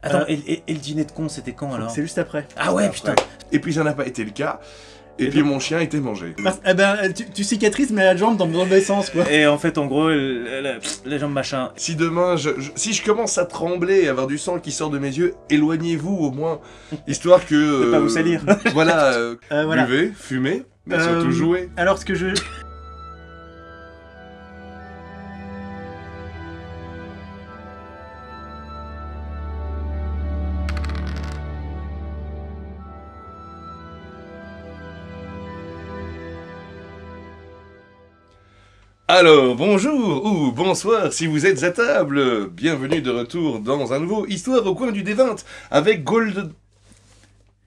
Attends, et le dîner de con, c'était quand alors? C'est juste après. Ah ouais, Après. putain. Et puis ça n'a pas été le cas. Et puis mon chien était mangé. Eh ben, tu cicatrises, mais la jambe dans le mauvais sens, quoi. Et en fait, en gros, les jambes machin. Si demain, si je commence à trembler et avoir du sang qui sort de mes yeux, éloignez-vous au moins, histoire que... De pas vous salir. Voilà, Voilà. buvez, fumez, mais surtout jouez. Alors, ce que je... Alors, bonjour ou bonsoir si vous êtes à table. Bienvenue de retour dans un nouveau Histoire au coin du D20 avec Gold...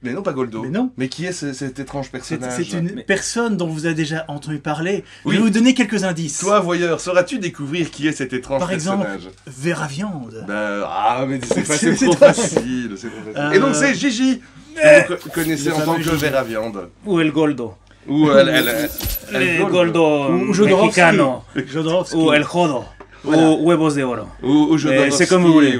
Mais non, pas Goldo. Mais non. Mais qui est cet étrange personnage? C'est une personne dont vous avez déjà entendu parler. Oui. Je vais vous donner quelques indices. Toi, voyeur, sauras-tu découvrir qui est cet étrange Par exemple, personnage? Vera Viande. Mais c'est C'est trop trop facile. C'est trop facile. Et donc c'est Gigi, que vous connaissez Le en tant fameux que Gigi. Vera Viande. Ou El Goldo. Ou El Goldo Ou Jodorowsky. mexicano. Jodorowsky. Ou El Jodo. Voilà. Ou Huevos de Oro. Ou Jodorowsky, c'est comme vous voulez.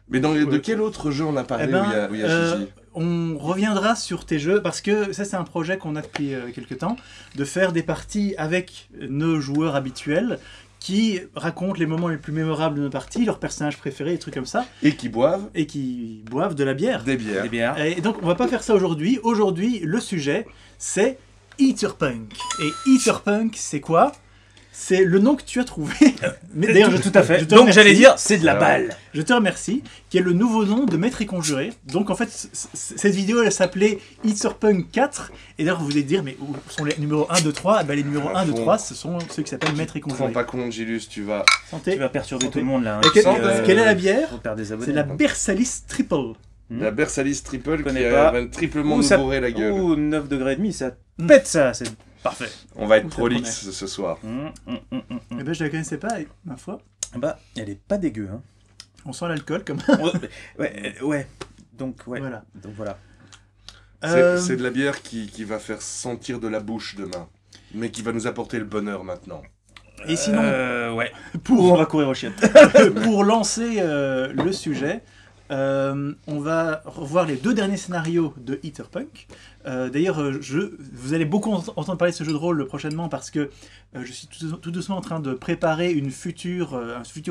Mais de quel autre jeu on a parlé Eh ben, où il y a Gigi? on reviendra sur tes jeux parce que ça c'est un projet qu'on a depuis quelques temps, de faire des parties avec nos joueurs habituels qui racontent les moments les plus mémorables de nos parties, leurs personnages préférés, des trucs comme ça, Et qui boivent et qui boivent de la bière. des bières. Des bières. Et donc on va pas faire ça aujourd'hui. Aujourd'hui le sujet c'est Eaterpunk. Et Eaterpunk c'est quoi? C'est le nom que tu as trouvé. Mais d'ailleurs, Tout à fait. je te Donc remercie. j'allais dire, c'est de la balle. Je te remercie, qui est le nouveau nom de Maître et Conjuré. Donc en fait, cette vidéo, elle s'appelait Eaterpunk 4. Et d'ailleurs, vous allez dire, mais où sont les numéros 1, 2, 3 Les numéros 1, 2, 3, ce sont ceux qui s'appellent Maître et Prends Conjuré. pas compte, Gilus, tu vas... Santé. Tu vas perturber Santé. tout le monde là. hein. Et Tu sais, quelle est la bière? On perd des abonnés. C'est la Bersalis Triple. La Bersalis Triple qui connais pas. va triplement Ouh, nous ça- bourrer la gueule. Ouh, 9 degrés et demi, ça pète ça. C'est parfait. On va être Ouh, ça prolixe ce soir. Eh ben, je la connaissais pas, et, ma foi. Bah, elle est pas dégueu. Hein. On sent l'alcool comme. Ouais. Donc, ouais. Voilà. Donc voilà. C'est de la bière qui va faire sentir de la bouche demain. Mais qui va nous apporter le bonheur maintenant. Et sinon, Ouais. On pour, va courir aux chiottes. pour lancer le sujet, on va revoir les deux derniers scénarios de Eaterpunk. D'ailleurs, vous allez beaucoup entendre parler de ce jeu de rôle prochainement parce que je suis tout doucement en train de préparer un futur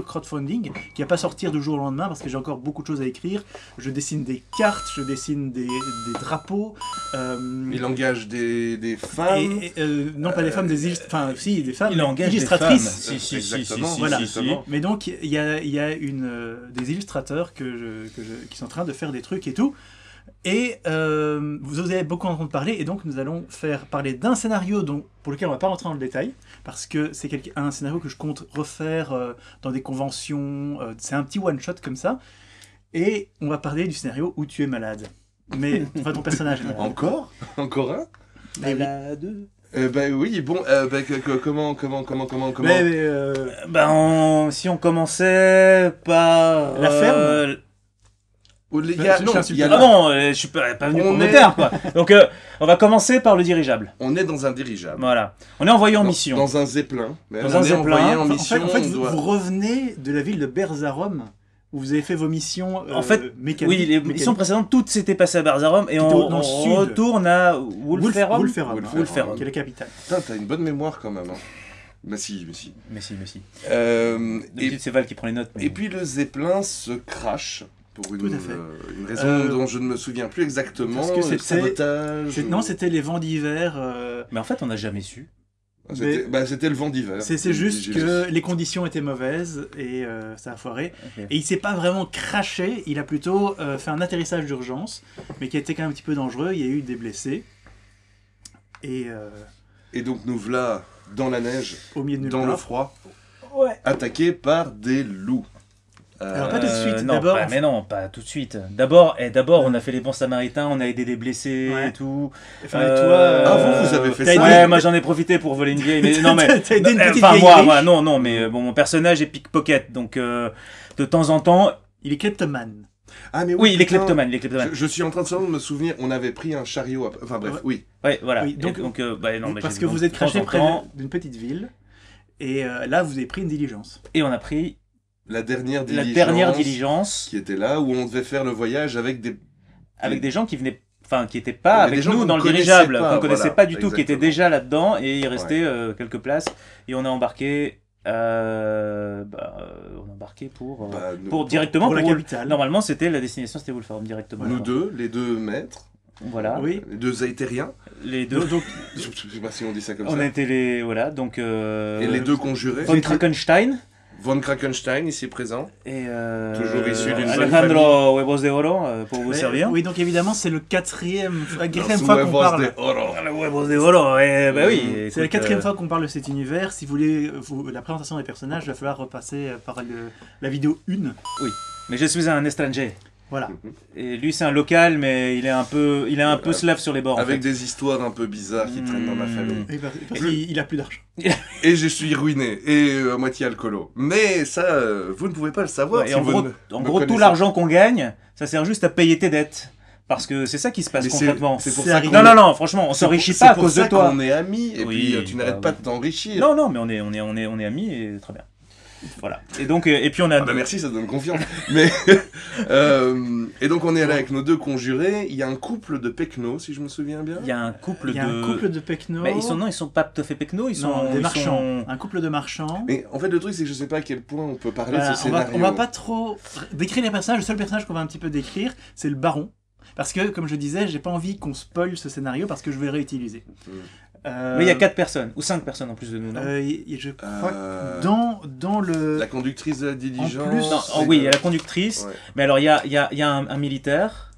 crowdfunding qui va pas sortir du jour au lendemain parce que j'ai encore beaucoup de choses à écrire. Je dessine des cartes, je dessine des drapeaux. Il engage des femmes. Non, pas des femmes, des femmes Il engage des illustratrices. femmes. Si, Exactement, voilà. exactement. Mais donc, il y a des illustrateurs qui sont en train de faire des trucs et tout. Et vous allez beaucoup entendre parler, et donc nous allons faire parler d'un scénario pour lequel on ne va pas rentrer dans le détail, parce que c'est un scénario que je compte refaire dans des conventions, c'est un petit one-shot comme ça, et on va parler du scénario où tu es malade. Mais, enfin, ton personnage est malade. Encore un? Mais oui. Malade. Oui, bon, comment Si on commençait par... La ferme. Oh, les gars, Je non, suis il y a Ah non, je suis pas venu On pour me est- taire, quoi. Donc, on va commencer par le dirigeable. on est dans un dirigeable. Voilà. On est envoyé en mission. Dans un zeppelin. Mais Dans on un est zeppelin. envoyé en En mission. fait, on vous doit- revenez de la ville de Berzarum, où vous avez fait vos missions En fait, mécaniques. Oui, les missions précédentes, toutes s'étaient passées à Barzarum et Qui on, était dans le sud. retourne à Wolferum. Wolferum, Wolferum. qui est la capitale. Putain, t'as une bonne mémoire quand même. Hein. Bah si. Mais si. Et, D'habitude, c'est Val qui prend les notes. Mais... et puis le zeppelin se crache pour Tout à fait. une raison dont je ne me souviens plus exactement. parce que c'était- Sabotage. Non, c'était les vents d'hiver. Mais en fait, on n'a jamais su. C'était le vent d'hiver. C'est juste que les conditions étaient mauvaises et ça a foiré. Ok. Et il s'est pas vraiment craché, il a plutôt fait un atterrissage d'urgence, mais qui a été quand même un petit peu dangereux. Il y a eu des blessés. Et Et donc nous voilà dans la neige, au milieu de nulle dans le part. froid, Ouais. attaqués par des loups. Alors, pas tout de suite, Non, d'abord- mais non, pas tout de suite. D'abord, on a fait les bons samaritains, on a aidé des blessés Ouais. et tout. Enfin, et toi, Ah, vous avez fait t'as ça aidé- Ouais, moi j'en ai profité pour voler une vieille. Mais non, mais T'as aidé une petite enfin vieille riche. moi, non, mais bon, mon personnage est pickpocket, donc de temps en temps, Il est kleptomane. Ah mais oui, il est putain, kleptomane, il est kleptomane. Je suis en train de seulement de me souvenir, on avait pris un chariot. Enfin bref, Ouais. oui. Ouais, voilà. Oui, Et donc- bah, non, mais Parce j'ai- que donc, vous êtes de temps craché en près temps, d'une petite ville. Et là, vous avez pris une diligence. Et on a pris la dernière la diligence, dernière diligence, qui était là, où on devait faire le voyage avec avec des gens qui venaient, enfin qui n'étaient pas Il y avait avec des gens nous qu'on dans le connaissait dirigeable, pas, qu'on connaissait voilà, pas du tout, qui étaient exactement. déjà là-dedans, et il restait quelques places, et on a embarqué, pour, nous, directement Pour la pour capitale. Normalement, c'était la destination, c'était Wolfram directement. nous deux, les deux maîtres, Voilà. Oui. les deux aéthériens, Les deux. Donc, je sais pas si on dit ça comme On ça, était les voilà donc. et les deux conjurés, Von Krakenstein Von Krakenstein ici présent, et Toujours issu d'une bonne Alejandro Huevos de Oro pour vous mais- servir. Oui, donc évidemment, c'est la quatrième Los fois qu'on huevos parle. de oro. Le Huevos de Oro, bah oui. C'est la écoute, quatrième fois qu'on parle de cet univers. Si vous voulez la présentation des personnages, il va falloir repasser par la vidéo 1. Mais je suis un étranger. Voilà. Et lui, c'est un local, mais il est un peu slave sur les bords. Avec en fait. des histoires un peu bizarres qui traînent dans ma famille. Et parce qu'il a plus d'argent. Et je suis ruiné, et à moitié alcoolo. Mais ça, vous ne pouvez pas le savoir. Ouais, et si en vous gros, ne en me gros tout connaissez. l'argent qu'on gagne, ça sert juste à payer tes dettes. Parce que c'est ça qui se passe Mais concrètement. c'est pour C'est ça arrivé. qu'on Non, est- non, non, franchement, on s'enrichit c'est pas à pour cause ça de toi. qu'on est amis, et Oui, puis tu bah n'arrêtes pas oui. de t'enrichir. Non, non, mais on est amis et très bien. Voilà. Et donc, et puis on a. Ah bah merci, ça donne confiance. Mais et donc on est allé avec nos deux conjurés. Il y a un couple de Pecno, si je me souviens bien. Il y a un couple Il y a un couple de Pecno. Mais ils sont pas tout à fait pecno, ils sont Non, des ils marchands. sont- Un couple de marchands. Mais en fait, le truc, c'est que je sais pas à quel point on peut parler Voilà, de ce on va scénario. pas trop décrire les personnages. Le seul personnage qu'on va un petit peu décrire, c'est le baron. Parce que, comme je disais, j'ai pas envie qu'on spoil ce scénario parce que je vais le réutiliser. Mais il y a 4 personnes ou 5 personnes en plus de nous, non Je crois Euh, que dans le... La conductrice de la diligence. plus- Non, c'est- oui, il y a la conductrice, Ouais. mais alors il y a un militaire,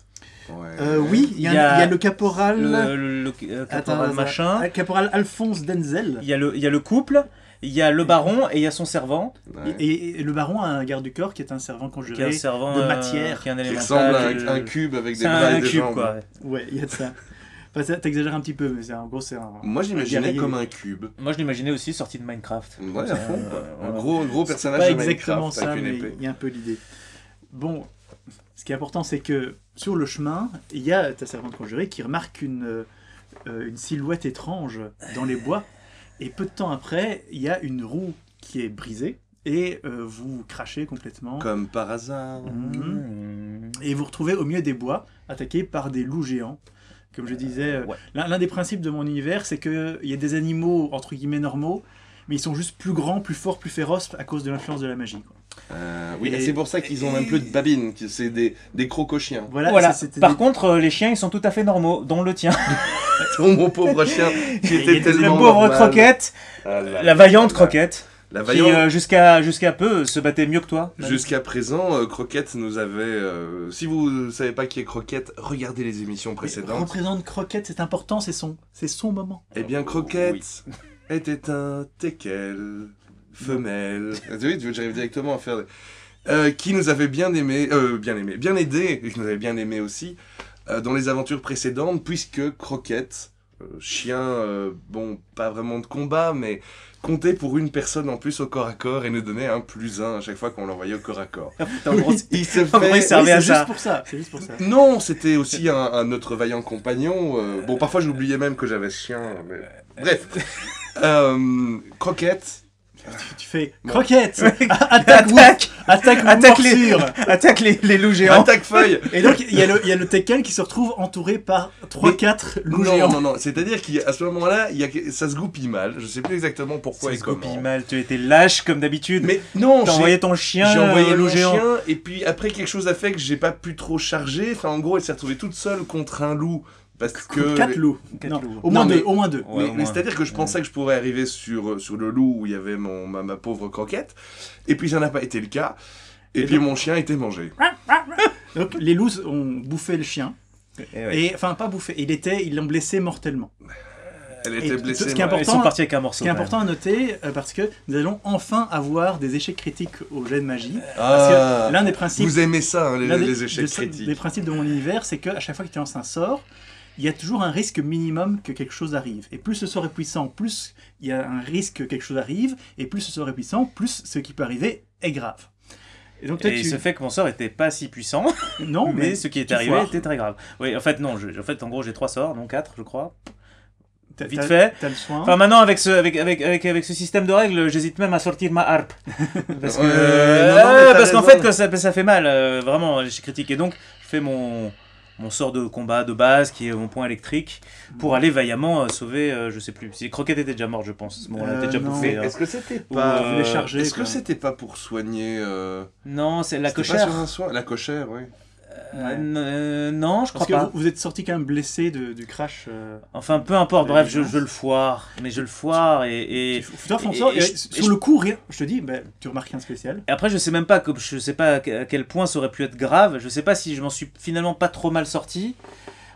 Ouais. Oui, il y a le caporal... le caporal machin, Caporal Alphonse Denzel. il y a le couple, il y a le baron et il y a son servant, Ouais. Et le baron a un garde du corps qui est un servant qui est un conjuré. servant de matière, qui est un Qui élémental. ressemble à un cube avec des C'est bras et un des cube, jambes. quoi. Ouais, il y a de ça. Enfin, t'exagères un petit peu, mais en gros, c'est un... Moi, j'imaginais guerrier. comme un cube. Moi, je l'imaginais aussi sorti de Minecraft. Ouais, à fond, quoi. Un voilà. gros personnage Pas de exactement Minecraft ça, avec une mais épée. il y a un peu l'idée. Bon, ce qui est important, c'est que sur le chemin, il y a ta servante conjurée qui remarque une silhouette étrange dans les bois. Et peu de temps après, il y a une roue qui est brisée et vous crachez complètement. Comme par hasard. Mmh. Et vous retrouvez au milieu des bois, attaqué par des loups géants. Comme je disais, Ouais. l'un des principes de mon univers, c'est qu'il y a des animaux, entre guillemets, normaux, mais ils sont juste plus grands, plus forts, plus féroces à cause de l'influence de la magie. Quoi. Oui, Et- c'est pour ça qu'ils ont même plus de babines. C'est des crocochiens. Voilà. c'était Par des- contre, les chiens, ils sont tout à fait normaux, dont le tien. Oh mon pauvre chien, qui Il y a était des- Le tellement pauvre normal. Croquette, Ah là la là vaillante là. Croquette, La qui vaillante. jusqu'à peu se battait mieux que toi. Jusqu'à présent, Croquette nous avait... si vous ne savez pas qui est Croquette, regardez les émissions précédentes. Représente Croquette, c'est important, c'est son moment. Eh bien, Croquette était un teckel, femelle. Oui, j'arrive directement à faire... qui nous avait bien aidé, et qui nous avait bien aimé aussi, dans les aventures précédentes, puisque Croquette, chien, bon, pas vraiment de combat, mais comptait pour une personne en plus au corps à corps et nous donnait un +1 à chaque fois qu'on l'envoyait au corps à corps. En gros, Il se En gros, il fait... servait à c'est ça. juste pour ça. C'est juste pour ça. Non, c'était aussi un autre vaillant compagnon. Bon, parfois j'oubliais même que j'avais ce chien. Mais... Bref. Croquette. Tu fais Bon. Croquette, Attaque, attaque attaque les, morsure. attaque les loups géants. Attaque feuille. Et donc il y a le Tekken qui se retrouve entouré par 3-4 loups Non, géants. non, non. C'est-à-dire qu'à ce moment-là, ça se goupille mal. Je sais plus exactement pourquoi Ça et se comment. goupille mal, tu étais lâche comme d'habitude. Mais non, T'as envoyé ton chien, j'ai envoyé loup mon géant. chien et puis après quelque chose a fait que j'ai pas pu trop charger. Enfin, en gros, elle s'est retrouvée toute seule contre un loup parce que 4 loups. Quatre Non, loups. au moins Non, 2, mais- au moins 2. Ouais, mais au moins. c'est-à-dire que je pensais que je pourrais arriver sur le loup où il y avait ma pauvre Croquette, et puis ça n'a pas été le cas, et puis mon chien était mangé. Donc les loups ont bouffé le chien. Et ouais. Et enfin pas bouffé, ils l'ont blessé mortellement. Elle Et était tout blessée. ce qui est mais- important- Ils sont partis avec un Ce morceau. qui est quand important à noter, parce que nous allons enfin avoir des échecs critiques au jet de magie. Ah, Parce que l'un des principes, vous aimez ça, hein, l'un des- les échecs des critiques. principes de mon univers, c'est qu'à chaque fois que tu lances un sort, il y a toujours un risque minimum que quelque chose arrive. Et plus ce sort est puissant, plus il y a un risque que quelque chose arrive, et plus ce sort est puissant, plus ce qui peut arriver est grave. Et donc toi, Et il se fait que mon sort était pas si puissant, Non, mais ce qui est tu arrivé foires. était très grave. Oui, en fait, non, en fait, en gros, j'ai 3 sorts, non 4, je crois. vite fait. T'as le soin. Enfin maintenant avec ce système de règles, j'hésite même à sortir ma harpe parce que Non, mais t'as parce qu'en raison. fait ça fait mal vraiment chez Critique et donc je fais mon sort de combat de base qui est mon point électrique pour aller vaillamment sauver je sais plus si Croquette était déjà mort je pense à ce moment-là elle était déjà non. bouffée. Mais est-ce que c'était Ou, pas... Je voulais charger. Est-ce que quoi. c'était pas pour soigner... Non c'est la c'était pas cochère. sur un soin. La cochère, oui. Non je crois Parce que pas. vous êtes sorti quand même blessé du crash. Enfin peu importe de bref l'évidence. je le foire mais je le foire et Toi, François, et sur le coup, rien. Je te dis, ben, tu remarques rien de spécial. Et après, je sais même pas, je sais pas à quel point ça aurait pu être grave. Je sais pas si je m'en suis finalement pas trop mal sorti.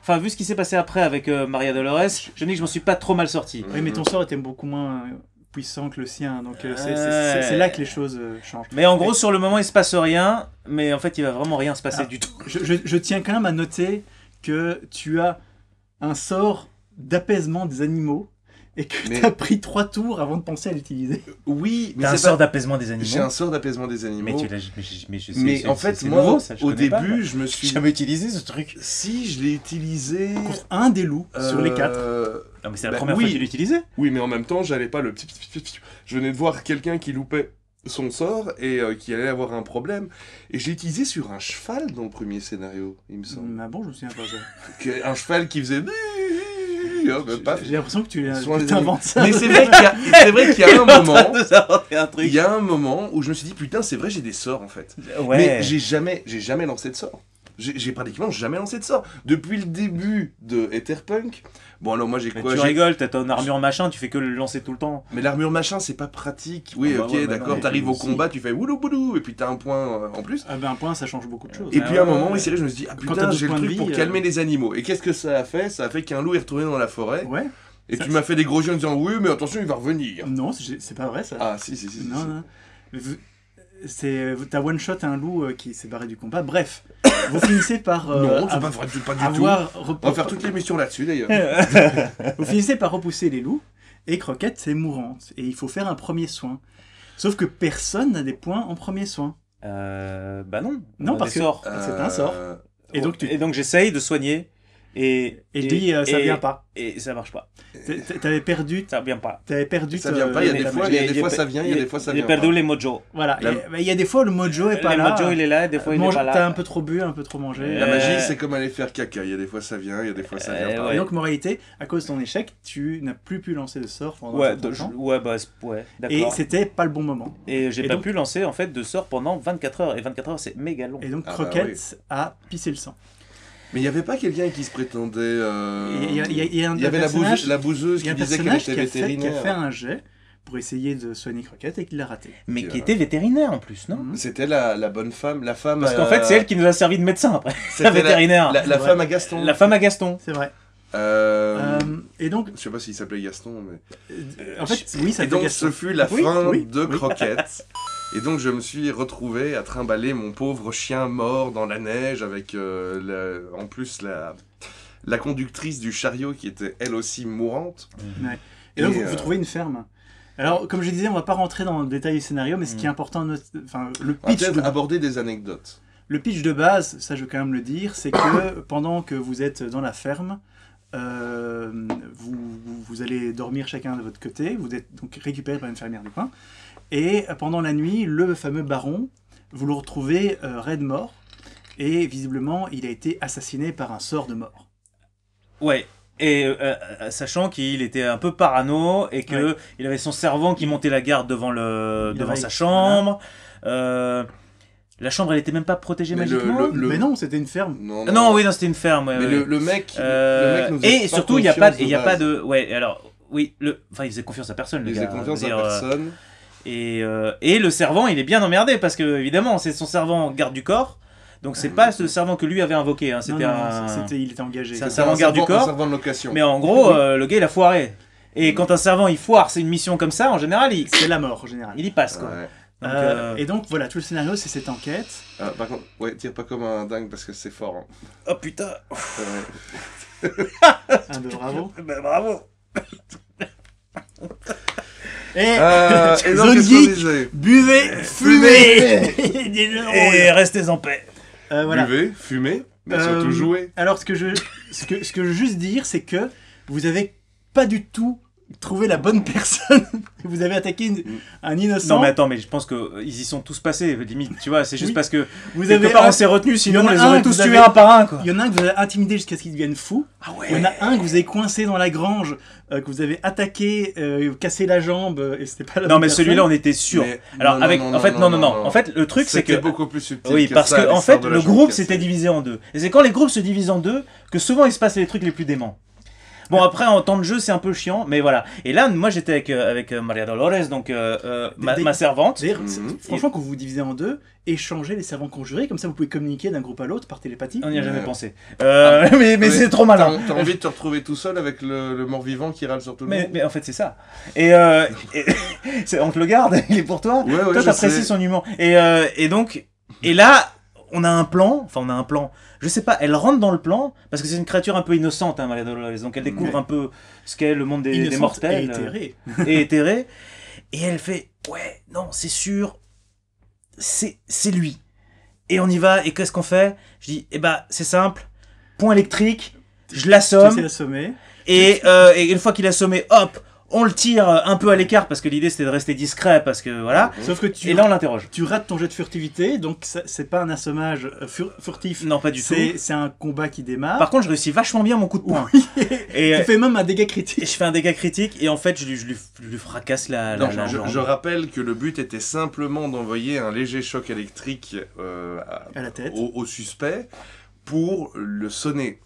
Enfin, vu ce qui s'est passé après avec Maria Dolores, je dis que je m'en suis pas trop mal sorti. Oui, mais ton sort était beaucoup moins puissant que le sien, donc c'est là que les choses changent. Mais en gros, sur le moment, il se passe rien. Mais en fait, il va vraiment rien se passer Ah. du tout. Je tiens quand même à noter que tu as un sort d'apaisement des animaux et que Mais- tu as pris 3 tours avant de penser à l'utiliser. Oui, mais T'as un c'est sort pas... d'apaisement des J'ai animaux. un sort d'apaisement des animaux. Mais tu l'as. Mais en fait, c'est moi, nouveau, ça, je au connais pas, début, moi. je me J'ai suis... jamais utilisé ce truc. Si, je l'ai utilisé... Contre un des loups sur les 4. Non, mais c'est la Bah, première oui. fois que tu l'utilisais. Oui, mais en même temps, j'allais pas le... Je venais de voir quelqu'un qui loupait son sort et qui allait avoir un problème. Et je l'ai utilisé sur un cheval dans le premier scénario, il me semble. Ah bon, je me souviens pas ça. Un cheval qui faisait... Paf. J'ai l'impression que tu Soin des t'inventes ça. Mais c'est vrai qu'il y a un moment... de s'inventer un truc. Il y a un moment où je me suis dit, putain, c'est vrai, j'ai des sorts en fait. Ouais. Mais j'ai jamais lancé de sort. J'ai pratiquement jamais lancé de sort. Depuis le début de Etherpunk, bon alors moi j'ai Mais quoi tu j'ai- rigoles, t'as ton armure machin, tu fais que le lancer tout le temps. Mais l'armure machin, c'est pas pratique. Oui, Ah bah ok, ouais, bah d'accord, non, t'arrives au si. combat, tu fais woulou boulou, et puis t'as un point en plus. Ah ben un point, ça change beaucoup de choses. Et Ah puis à un ouais, moment, ouais. oui, c'est vrai, je me suis dit, ah Quand t'as putain, deux j'ai le points de truc pour vie, calmer les animaux. Et qu'est-ce que ça a fait? Ça a fait qu'un loup est retourné dans la forêt, Ouais. et Ça- tu m'as fait des gros yeux en disant, oui, mais attention, il va revenir. Non, c'est pas vrai ça. Ah, si. Non, non. T'as one shot un loup qui s'est barré du combat. Bref, vous finissez par Non, c'est pas vrai, pas du tout. avoir On va faire toute l'émission là-dessus d'ailleurs. vous finissez par repousser les loups et Croquette est mourante et il faut faire un premier soin. Sauf que personne n'a des points en premier soin. Bah non. Non, On a parce des que sorts. c'est un sort. Et donc Et donc j'essaye de soigner et je dis ça vient pas. Et ça marche pas. T'avais perdu Ça vient pas. Ça vient pas, il y a des ta fois, magie. il y a des fois ça vient, il y a des fois ça J'ai vient perdu pas. les mojo. Voilà, La- il y a des fois le mojo est pas Le là. mojo il est là, des fois il est pas là. T'as un peu trop bu, un peu trop mangé. La Euh, magie, c'est comme aller faire caca. Il y a des fois ça vient, il y a des fois ça vient pas. ouais. Et donc, moralité, à cause de ton échec, tu n'as plus pu lancer de sort pendant un Ouais, certain temps. ouais, bah ouais, Et d'accord. c'était pas le bon moment. Et j'ai Et pas donc- pu lancer en fait de sort pendant 24 heures. Et 24 heures c'est méga long. Et donc, Ah bah Croquette a pissé le sang. Mais il y avait pas quelqu'un qui se prétendait. Il y a un Il y avait personnage- la bouseuse il y a qui un disait qu'elle personnage était qui a fait vétérinaire. un jet pour essayer de soigner Croquette et qui l'a raté. Mais Et qui était vétérinaire en plus, non Mhm. C'était la bonne femme, la femme. Parce qu'en fait c'est elle qui nous a servi de médecin après. c'était La vétérinaire. La Ouais. femme à Gaston. La femme à Gaston. C'est vrai. Euh, Et donc, Je sais pas s'il s'appelait Gaston, mais. en fait, oui, ça Et donc, Gaston. ce fut la Oui, fin oui, de oui. Croquette. Et donc, je me suis retrouvé à trimballer mon pauvre chien mort dans la neige avec, en plus, la conductrice du chariot qui était elle aussi mourante. Et donc, Et, vous trouvez une ferme. Alors, comme je disais, on va pas rentrer dans le détail du scénario, mais ce qui est important, enfin, le On va pitch, peut-être aborder des anecdotes. le pitch de base, ça je veux quand même le dire, c'est que pendant que vous êtes dans la ferme, vous allez dormir chacun de votre côté, vous êtes donc récupéré par une fermière du coin, et pendant la nuit, le fameux baron, vous le retrouvez raide mort, et visiblement, il a été assassiné par un sort de mort. Ouais. Et sachant qu'il était un peu parano et que il avait son servant qui montait la garde devant sa chambre. La chambre, elle était même pas protégée Mais magiquement. Mais non, c'était une ferme. Non, Non, oui, non, c'était une ferme. Ouais, Mais ouais. le mec nous faisait et pas surtout, il y a pas, confiance il y a de pas base. de, ouais. Alors, oui, enfin, il faisait confiance à personne, le Il gars. faisait confiance je veux à dire, personne. Et le servant, il est bien emmerdé parce que évidemment, c'est son servant garde du corps. Donc c'est pas ce servant que lui avait invoqué. Hein, c'était Non, un. il était engagé. C'est un C'est servant garde du un corps. servant de location. Mais en gros, Oui. le gars, il a foiré. Et quand un servant il foire, c'est une mission comme ça, en général, C'est la mort en général. il y passe quoi. Ouais. Donc, Et donc voilà, tout le scénario, c'est cette enquête. Par contre, ouais, tire pas comme un dingue parce que c'est fort. Hein. Oh putain. Ouais. Ah, ben, bravo. Bah, bravo. Et Et donc, Zone qu'est-ce qu'on Geek, disait buvez, fumez. fumez. Des jeux de Et rôle. restez en paix. Voilà. Buvez, fumez, mais surtout jouez. Alors ce que je veux juste dire, c'est que vous avez pas du tout trouvé la bonne personne. Vous avez attaqué un innocent. Non mais attends, mais je pense qu'ils y sont tous passés, limite, tu vois, c'est juste Oui. parce que Vous quelque avez part on s'est retenus, sinon il y en on a les un aurait que tous vous tués avez- un par un, quoi. Il y en a un que vous avez intimidé jusqu'à ce qu'il devienne fou. Ah Il y en a un que vous avez coincé dans la grange, que vous avez attaqué, cassé la jambe, et c'était pas la Non bonne mais personne. celui-là on était sûr. Mais- Alors non, avec, non, en fait non, non. En fait le truc c'est que C'était beaucoup plus subtil oui, que parce ça, que en l'histoire fait de la le jambe groupe cassée. s'était divisé en deux. Et c'est quand les groupes se divisent en deux que souvent il se passe les trucs les plus déments. Bon après en temps de jeu c'est un peu chiant, mais voilà. Et là moi j'étais avec Maria Dolores, donc ma servante. D'ailleurs, Mhm. franchement, quand vous vous divisez en deux, échangez les servants conjurés, comme ça vous pouvez communiquer d'un groupe à l'autre par télépathie. On n'y a jamais Ouais. pensé. Ah, mais Ouais. c'est trop malin. T'as envie de te retrouver tout seul avec le mort-vivant qui râle sur tout le monde. Mais en fait c'est ça. Et, on te le garde, il est pour toi. Ouais, Toi je t'apprécies sais. son humour. Et donc et là on a un plan. Je sais pas. Elle rentre dans le plan parce que c'est une créature un peu innocente, hein, Maria Dolores. Donc elle découvre Ouais. un peu ce qu'est le monde des Innocente mortels. et éthérée. Et éthérée. Et elle fait ouais non c'est sûr c'est lui. Et on y va. Et qu'est-ce qu'on fait? Je dis eh ben c'est simple. Point électrique. Je Tu l'assomme. sais l'assommer. Et une fois qu'il a assommé, hop, on le tire un peu à l'écart parce que l'idée c'était de rester discret parce que voilà. Sauf que tu, Et là on l'interroge. tu rates ton jet de furtivité, donc c'est pas un assommage furtif. Non pas du tout. C'est un combat qui démarre. Par contre je réussis vachement bien mon coup de poing. Et, tu fais même un dégât et critique. je fais un dégât critique et en fait je lui fracasse la Non, jambe. je rappelle que le but était simplement d'envoyer un léger choc électrique À la tête. au suspect pour le sonner.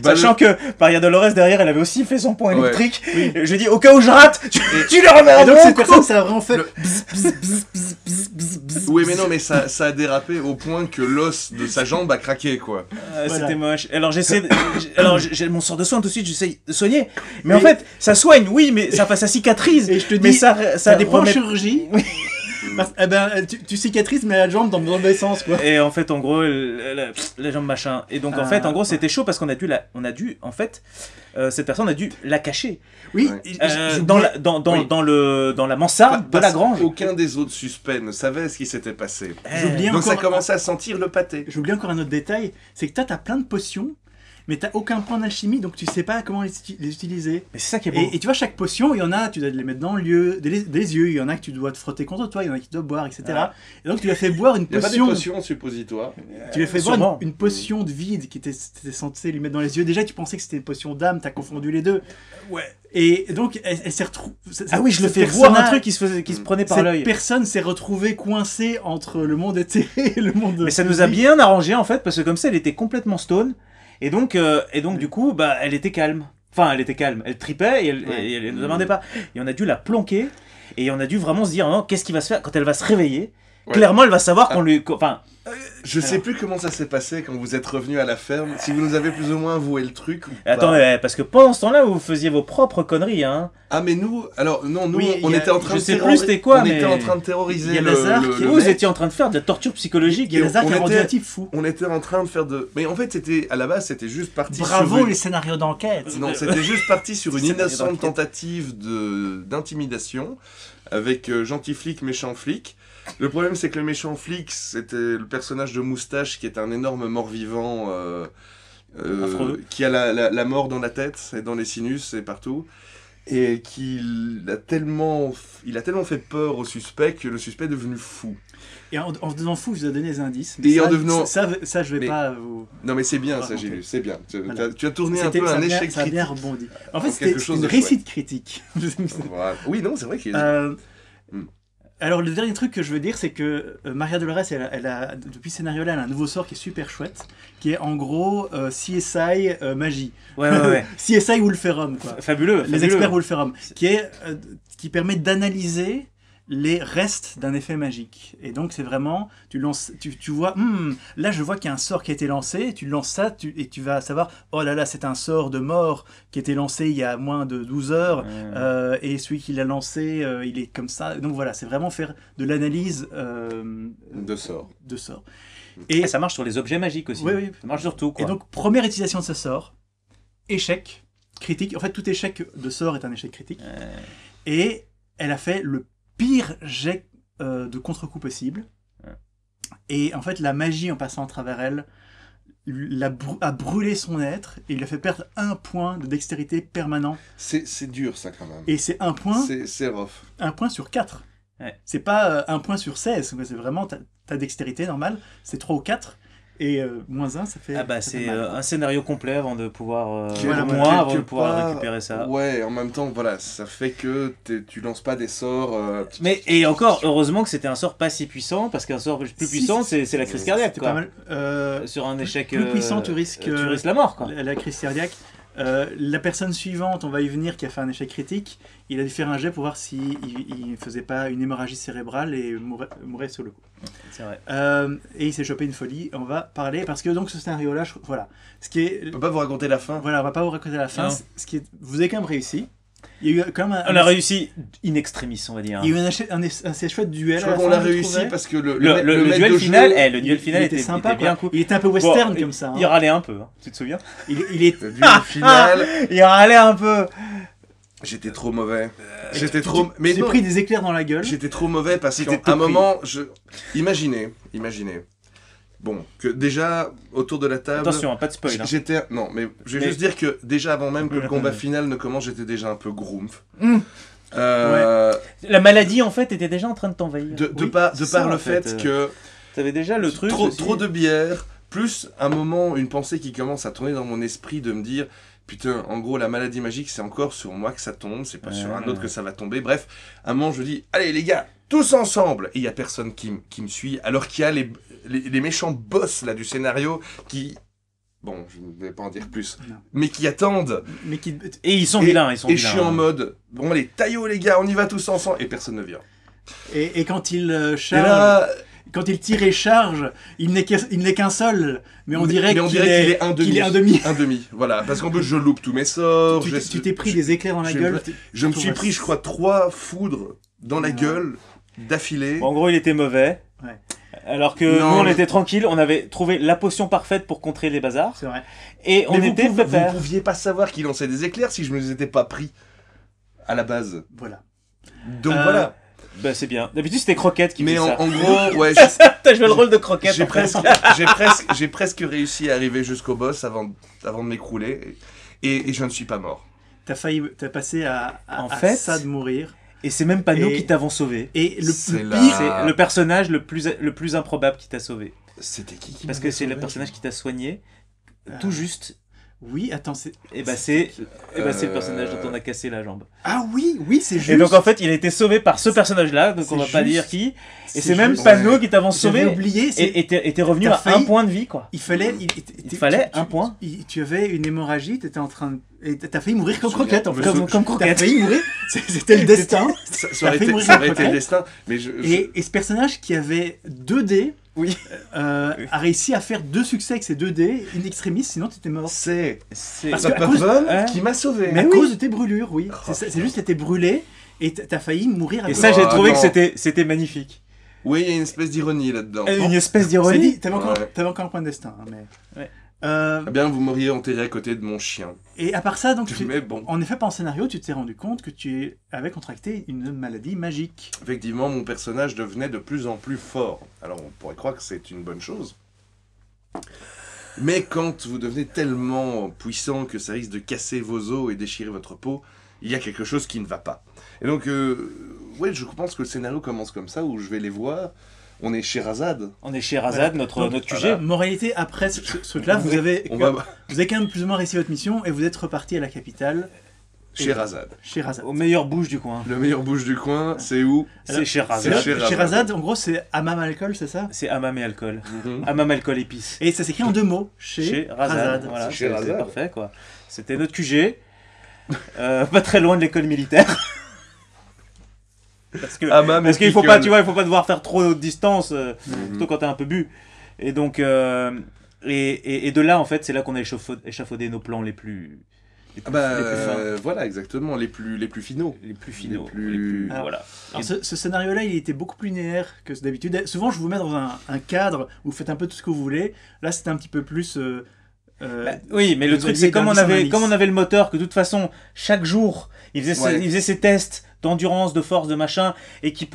Sachant que Maria Dolores derrière elle avait aussi fait son point Ouais. électrique. Je dis au cas où je rate, tu le remets Et un donc bon cette coup. personne, ça a vraiment fait. Le- bzz, bzz, bzz, bzz, bzz, bzz, bzz. Oui, mais non, mais ça a dérapé au point que l'os de sa jambe a craqué, quoi. Voilà. C'était moche. Alors j'ai mon sort de soin tout de suite, j'essaye de soigner. Mais en fait, ça soigne, oui, mais ça ça cicatrise. Et je te Mais dis, ça dépend de remet- chirurgie. Eh ben, tu cicatrises, mais la jambe dans le mauvais sens, quoi. Et en fait, en gros, la jambe machin. Et donc, en fait, en gros, c'était chaud parce qu'on a dû, en fait, cette personne a dû la cacher Oui, Ouais. et dans j'oubliais- dans la mansarde de Parce la grange. Aucun des autres suspects ne savait ce qui s'était passé. J'oubliais Donc ça encore- commençait à sentir le pâté. J'oublie encore un autre détail, c'est que toi, t'as plein de potions, mais t'as aucun point d'alchimie, donc tu sais pas comment les utiliser. Mais c'est ça qui est beau. Et tu vois, chaque potion, il y en a, tu dois les mettre dans le lieu, des yeux, il y en a que tu dois te frotter contre toi, il y en a qui tu dois boire, etc. Voilà. Et donc tu lui as fait boire une Il n'y a pas des potion. potions suppositoires. Tu lui as fait boire Sûrement. une potion de vide qui était censée lui mettre dans les yeux. Déjà, tu pensais que c'était une potion d'âme, t'as confondu les deux. Ouais. Et donc, elle s'est retrouvée. Ah oui, je le fais voir un truc qui se prenait par Cette l'œil. personne s'est retrouvée coincée entre le monde éthéré et le monde. Mais ça nous a bien arrangé en fait parce que comme ça, elle était complètement stone et donc du coup, bah, elle était calme. Enfin, elle était calme. Elle tripait et elle ne demandait pas. Et on a dû la planquer et on a dû vraiment se dire non, qu'est-ce qui va se faire quand elle va se réveiller. Ouais. Clairement, elle va savoir qu'on lui. Enfin, Je sais plus comment ça s'est passé quand vous êtes revenu à la ferme. Si vous nous avez plus ou moins voué le truc ou pas. attendez, parce que pendant ce temps-là, vous faisiez vos propres conneries, hein. Ah mais nous, alors non, nous Oui, on il y a- était en train je de sais plus terroriser. c'était quoi, on mais était en train de terroriser il y a le, Lazare le- qui- le Vous mec. étiez en train de faire de la torture psychologique. Il y a Lazare qui a on rendu était- un type fou. On était en train de faire de. Mais en fait, c'était à la base, c'était juste parti Bravo sur une... les scénarios d'enquête. Non, c'était juste parti sur une C'est ça, innocente d'enquête. tentative d'intimidation avec gentil flic, méchant flic. Le problème, c'est que le méchant flic, c'était le personnage de Moustache, qui est un énorme mort-vivant Affreux. qui a la mort dans la tête et dans les sinus et partout. Et il a tellement fait peur au suspect que le suspect est devenu fou. Et en devenant fou, je vous ai donné des indices. Et ça, en devenant- ça, je vais Mais- pas vous. Non mais c'est bien ça, Raconter. j'ai lu, c'est bien. Voilà. Tu as tourné un C'était- peu ça un a bien- échec Ça a critique. bien rebondi. En fait, En c'était quelque chose une de réussite critique. Voilà. Oui, non, c'est vrai qu'il y a... Euh, Hmm. Alors, le dernier truc que je veux dire, c'est que Maria Dolores, elle a, depuis ce scénario-là, elle a un nouveau sort qui est super chouette, qui est en gros CSI magie. Ouais, ouais, ouais. CSI Wolferum, quoi. Fabuleux. Les experts Wolferum, qui permet d'analyser les restes d'un effet magique. Et donc, c'est vraiment, tu vois, là, je vois qu'il y a un sort qui a été lancé, tu lances ça, et tu vas savoir, oh là là, c'est un sort de mort qui a été lancé il y a moins de 12 heures, et celui qui l'a lancé, il est comme ça. Donc voilà, c'est vraiment faire de l'analyse de sort. de sort. Et ça marche sur les objets magiques aussi. Oui, oui. Ça marche sur tout, quoi. Et donc, première utilisation de ce sort, échec critique. En fait, tout échec de sort est un échec critique. Et elle a fait le pire jet de contre-coup possible. Ouais. Et en fait, la magie, en passant à travers elle, a brûlé son être et il lui a fait perdre 1 point de dextérité permanent. C'est dur, ça, quand même. Et c'est 1 point, C'est rough. 1 point sur 4. Ouais. C'est pas 1 point sur 16, c'est vraiment ta dextérité normale, c'est 3 ou 4. Et moins 1, ça fait. Ah bah ça fait c'est mal. un scénario complet avant de pouvoir Voilà, avant de Quelque pouvoir part, récupérer ça. Ouais, en même temps, voilà, ça fait que tu lances pas des sorts. Mais et encore heureusement que c'était un sort pas si puissant parce qu'un sort plus Si, puissant c'est la crise cardiaque C'était pas quoi. mal. Sur un échec plus puissant, tu risques la mort quoi. La crise cardiaque. La personne suivante, on va y venir, qui a fait un échec critique, il a dû faire un jet pour voir s'il ne faisait pas une hémorragie cérébrale et mourait sur le coup. C'est vrai. Et il s'est chopé une folie. On va parler parce que donc ce scénario-là, voilà, ce qui est, On peut pas vous raconter la fin. voilà, on va pas vous raconter la fin. Non. Ce qui est, vous avez quand même réussi. Il y a eu quand même On a réussi in extremis on va dire. Il y a eu un assez chouette duel. Je à la crois qu'on fin, l'a je réussi trouvais. parce que le Le maître duel de final, jeu, le duel final était sympa, bien quoi. cool. Il était un peu western Bon, comme ça. Il râlait un peu, hein. Tu te souviens? Il est le duel final, Il râlait un peu. j'étais trop mauvais. J'étais trop. Mais j'ai non, pris des éclairs dans la gueule. j'étais trop mauvais parce C'était qu'à un tout pris. moment, imaginez. Bon, que déjà autour de la table. Attention, hein, pas de spoil. Hein. J'étais. Non, mais je vais Mais- juste dire que déjà avant même que le combat final ne commence, j'étais déjà un peu groomf. La maladie en fait était déjà en train de t'envahir. De Oui, par c'est ça, le en fait, fait que T'avais déjà le truc. aussi. trop de bière, plus un moment, une pensée qui commence à tourner dans mon esprit de me dire putain, en gros, la maladie magique, c'est encore sur moi que ça tombe, c'est pas sur un autre que ça va tomber. Bref, à un moment, je dis allez les gars, tous ensemble. Et il y a personne qui me suit, alors qu'il y a les méchants boss là du scénario qui. Bon, je ne vais pas en dire plus, Non. mais qui attendent. Mais qui... Et ils sont vilains, ils sont Et vilains. je suis en mode bon, allez, taillot les gars, on y va tous ensemble. Et personne ne vient. Et quand il Et charge, là, quand il tire et charge, il n'est qu'un seul, mais on dirait qu'il qu'il est un demi. qu'il est un demi. Un demi, voilà. Parce qu'en plus, je loupe tous mes sorts. Tu t'es pris des éclairs dans la je- gueule. Je me suis pris, je crois, 3 foudres dans la Non. gueule d'affilée. Bon, en gros, il était mauvais. Ouais. Alors que Non, nous, on mais- était tranquille, on avait trouvé la potion parfaite pour contrer les bazars. C'est vrai. Et on Mais était vous pépère. pouviez pas savoir qu'il lançait des éclairs si je me les étais pas pris à la base. Voilà. Donc voilà. Bah, c'est bien. D'habitude, c'était Croquette qui Mais faisait ça. en gros, ouais, T'as joué le rôle de Croquette. j'ai en fait. j'ai presque réussi à arriver jusqu'au boss avant de m'écrouler. Et je ne suis pas mort. T'as passé En à fait, ça de mourir. Et c'est même pas nous Et- qui t'avons sauvé. Et C'est le là. pire, C'est le personnage le plus improbable qui t'a sauvé. C'était qui Parce que c'est le personnage qui t'a soigné tout juste. oui, attends, c'est... Et bah c'est le personnage dont on a cassé la jambe. Ah oui, c'est juste. Et donc en fait, il a été sauvé par ce personnage-là, donc on va C'est pas juste. dire qui. Et C'est c'est même juste. pas Ouais. nous qui t'avons J'avais sauvé. oublié, c'est... Et t'es revenu T'as à failli- un point de vie quoi. Il fallait... Il fallait un point. Tu avais une hémorragie, t'étais en train de... Et t'as failli mourir comme Je me Croquette, en fait. Comme T'as Croquette. failli mourir. C'était le destin. Ça T'as aurait fait été, mourir ça aurait un été le Croquette. destin. Mais Et ce personnage qui avait 2 dés Oui. a réussi à faire 2 succès avec ses 2 dés in extremis, sinon t'étais mort. c'est Parce Papa qu'à cause- Von hein. qui m'a sauvé. Mais à oui. cause de tes brûlures, oui. Oh, C'est juste que t'étais brûlé et t'as failli mourir à Et cause ça, j'ai Ah, trouvé que non. c'était magnifique. Oui, il y a une espèce d'ironie là-dedans. Une espèce C'est d'ironie. dit, t'avais encore, Ouais. t'avais encore un point de destin. Hein, mais... Ouais. Euh, Eh bien, vous m'auriez enterré à côté de mon chien. et à part ça, donc, Mais bon, en effet, pas en scénario, tu t'es rendu compte que tu avais contracté une maladie magique. effectivement, mon personnage devenait de plus en plus fort. Alors, on pourrait croire que c'est une bonne chose. Mais quand vous devenez tellement puissant que ça risque de casser vos os et déchirer votre peau, il y a quelque chose qui ne va pas. Et donc, ouais, je pense que le scénario commence comme ça, où je vais les voir. On est chez Razad. On est chez Razad, notre Donc, QG. Moralité, après ce truc-là, vous avez On va vous avez quand même plus ou moins réussi votre mission et vous êtes reparti à la capitale, chez Razad. chez Razad. Au meilleur bouge du coin. Le meilleur bouge du coin, c'est où C'est chez Et Razad. là, chez chez Razad. Razad, en gros, c'est Hammam Alcool, c'est ça? C'est Hammam et alcool. Mhm. Hammam, alcool, épices. Et ça s'écrit en 2 mots. Chez Razad. Voilà, C'est chez c'est Razad. parfait quoi. C'était notre QG. Pas très loin de l'école militaire. Parce que Hammam parce et qu'il faut Pickle. pas, tu vois, il faut pas devoir faire trop de distance, Mhm. surtout quand t'es un peu bu. Et donc, et de là, en fait, c'est là qu'on a échafaudé nos plans les plus Ah bah, les plus fins. voilà, exactement, les plus finaux. Les plus finaux. Les plus- Alors, voilà. Alors ce scénario-là, il était beaucoup plus linéaire que d'habitude. Souvent, je vous mets dans un cadre où vous faites un peu tout ce que vous voulez. Là, c'était un petit peu plus Oui, mais le vous truc, aviez c'est comme d'indices. on avait le moteur, que de toute façon, chaque jour, il faisait ses tests d'endurance, de force, de machin, et il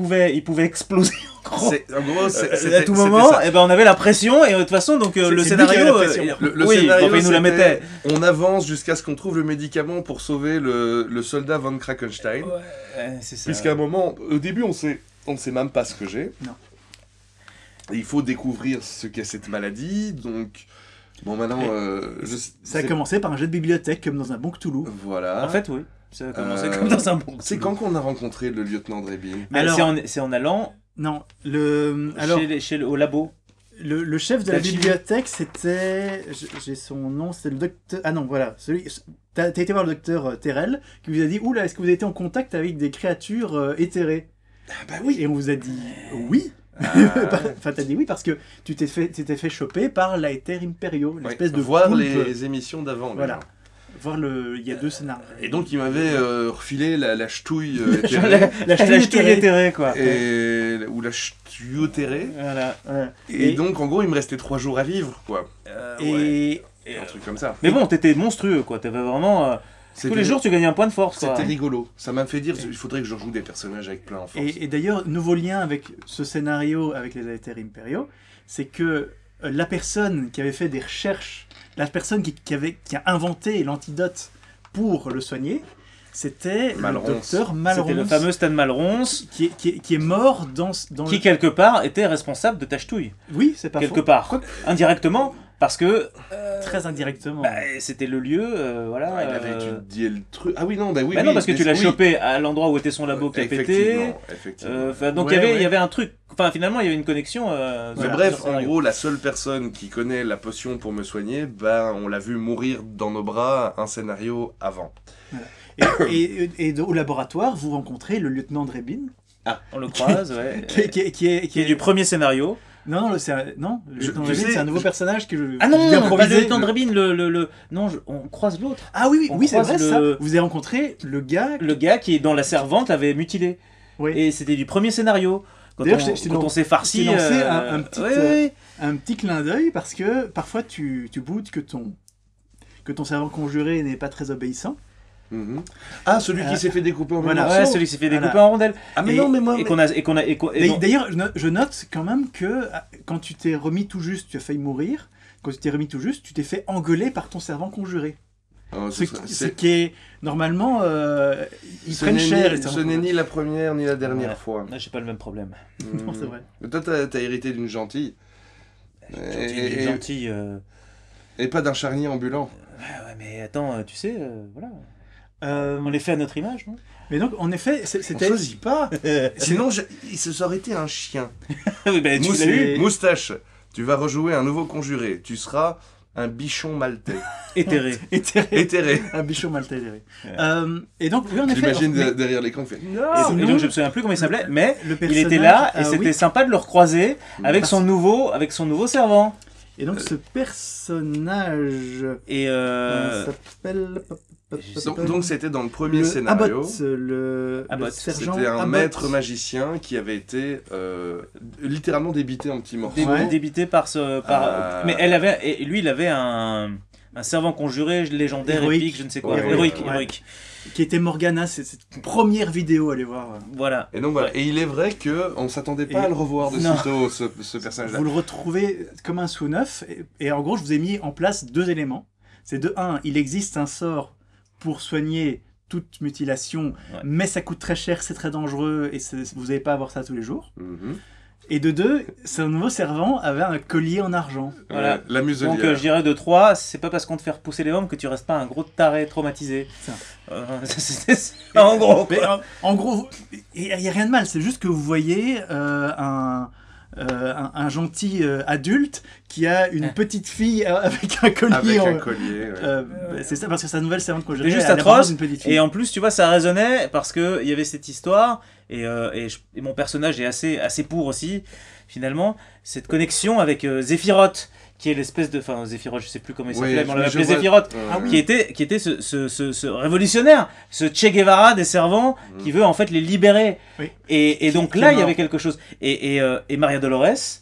pouvait exploser en gros. En gros, À tout moment, et ben on avait la pression, et de toute façon, donc le c'est lui qui avait scénario, la pression. Le oui, scénario, enfin, il nous la c'était, mettait. on avance jusqu'à ce qu'on trouve le médicament pour sauver le soldat von Krakenstein. Ouais, c'est ça. Puisqu'à un moment, au début, on ne sait même pas ce que j'ai. Non. Et il faut découvrir ce qu'est cette maladie, donc... Bon, maintenant, Ça a commencé par un jeu de bibliothèque, comme dans un bon Cthulhu. Voilà. En fait, oui. Ça a commencé comme dans un bon. C'est quand qu'on a rencontré le lieutenant Drebin? Mais Alors- c'est en allant Non, alors, au labo. le chef de la Tachini. bibliothèque, c'était... J'ai son nom, c'est le docteur... Ah non, voilà. T'as été voir le docteur Terrell, qui vous a dit, oula, est-ce que vous avez été en contact avec des créatures éthérées? Ah bah oui. Et on vous a dit oui. Enfin, t'as dit oui parce que tu t'es fait choper par l'Aether Imperio, l'espèce de voir poulpe. les émissions d'avant. Voilà. d'ailleurs. Il y a deux scénarios. Et donc il m'avait refilé la ch'touille La éthérée, ch'touille éthérée, quoi. ou la ch'touille. Voilà. Voilà. Et donc en gros il me restait 3 jours à vivre, quoi. Et Un truc comme ça. Mais bon, t'étais monstrueux, quoi. T'avais vraiment. Tous les jours, tu gagnais un point de force, quoi. C'était rigolo. Ça m'a fait dire il faudrait que je rejoue des personnages avec plein en force. et d'ailleurs, nouveau lien avec ce scénario avec les Aether Imperio, c'est que la personne qui avait fait des recherches, la personne qui a inventé l'antidote pour le soigner, c'était le Malronce. docteur C'était Malronce, le fameux Stan Malronce, qui est mort dans qui quelque part était responsable de ta ch'touille. Oui, c'est pas Quelque faux. part. Quoique, Indirectement, parce que très indirectement. c'était le lieu, voilà. Il avait étudié le truc. Ah oui, non, bah oui. Bah non, parce que tu l'as oui. chopé à l'endroit où était son labo qui a pété. Effectivement. Donc Ouais, il y avait un truc. Enfin, finalement, il y avait une connexion. Mais Voilà. bref, dans le en scénario. gros, la seule personne qui connaît la potion pour me soigner, ben, on l'a vu mourir dans nos bras un scénario avant. Et au laboratoire, vous rencontrez le lieutenant Drebin, On le croise, ouais. qui Qui est du premier scénario. Non, le lieutenant tu Drebin, sais, c'est un nouveau personnage que je Ah non, j'ai pas le improvisé. lieutenant Drebin, Non, on croise l'autre. Ah oui, On oui, c'est croise vrai ça. le- Vous avez rencontré le gars. Le gars qui, dans la servante, l'avait mutilé. Oui. Et c'était du premier scénario. Quand D'ailleurs, on, je t'ai quand on s'est farci. je t'ai lancé un petit, ouais, ouais. Un petit clin d'œil parce que parfois tu boudes que ton servant conjuré n'est pas très obéissant. Mhm. Ah, celui qui s'est fait découper en voilà. morceaux. Ouais, celui qui s'est fait découper Voilà. en rondelles. Ah, mais Et- non, mais moi. Et qu'on a. et non- D'ailleurs, je note quand même que quand tu t'es remis tout juste, tu as failli mourir. Quand tu t'es remis tout juste, tu t'es fait engueuler par ton servant conjuré. Oh, Ce qui est normalement, ils ce prennent n'est cher. ni- ce n'est ni la première ni la dernière Ouais. fois. Là, j'ai pas le même problème. Non, c'est vrai. Mais toi, t'as hérité d'une gentille. Gentil, gentil. Et pas d'un charnier ambulant. Ouais, mais attends, tu sais, voilà. Euh, On les fait à notre image, non mais donc, en effet, On c'était. choisit pas. Sinon, ça aurait été un chien. Oui, ben, tu Mousse- l'as eu. Moustache, tu vas rejouer un nouveau conjuré. Tu seras un bichon maltais. Éthéré. Éthéré. Un bichon mal toléré. Et donc, oui, en effet. J'imagine mais derrière l'écran, il fait Et, non. sinon- et donc je me souviens plus comment il s'appelait, mais le il était personnage- là et ah c'était oui. sympa de le recroiser avec Parce- son nouveau servant. Et donc, ce personnage. Et s'appelle. Donc c'était dans le premier le scénario. Abbott, le Abbott. sergent C'était un Abbott. maître magicien qui avait été littéralement débité en petits morceaux. Ouais. débité par ce. Mais lui, il avait un servant conjuré légendaire, Héroïque. épique, je ne sais quoi. Ouais, héroïque, ouais. héroïque. Qui était Morgana, c'est cette première vidéo, allez voir. Voilà. Et donc voilà. Et il est vrai que on s'attendait pas Et- à le revoir de Non. sitôt, ce personnage-là. Vous le retrouvez comme un sous neuf, et en gros, je vous ai mis en place deux éléments. C'est de un, il existe un sort pour soigner toute mutilation, Ouais. mais ça coûte très cher, c'est très dangereux, et vous n'allez pas avoir ça tous les jours. Mhm. Et de deux, son nouveau servant avait un collier en argent. Voilà. La muselière. Donc je dirais de 3, c'est pas parce qu'on te fait repousser les hommes que tu restes pas un gros taré traumatisé. Ça. En gros. Mais Quoi. en gros, il n'y a rien de mal, c'est juste que vous voyez un gentil adulte qui a une petite fille avec un collier. Avec en- un collier. ouais. c'est ça, parce que sa nouvelle servante que C'est juste atroce. Et en plus, tu vois, ça résonnait parce que il y avait cette histoire et mon personnage est assez pour aussi finalement cette connexion avec Zéphiroth qui est l'espèce de, enfin Zéphiroth, je sais plus comment il s'appelait, mais on l'avait appelé Zéphiroth, Ah oui. qui était ce révolutionnaire, ce Che Guevara des servants qui veut en fait les libérer. Oui. Et donc qui là, est il y avait mort. quelque chose. Et Maria Dolores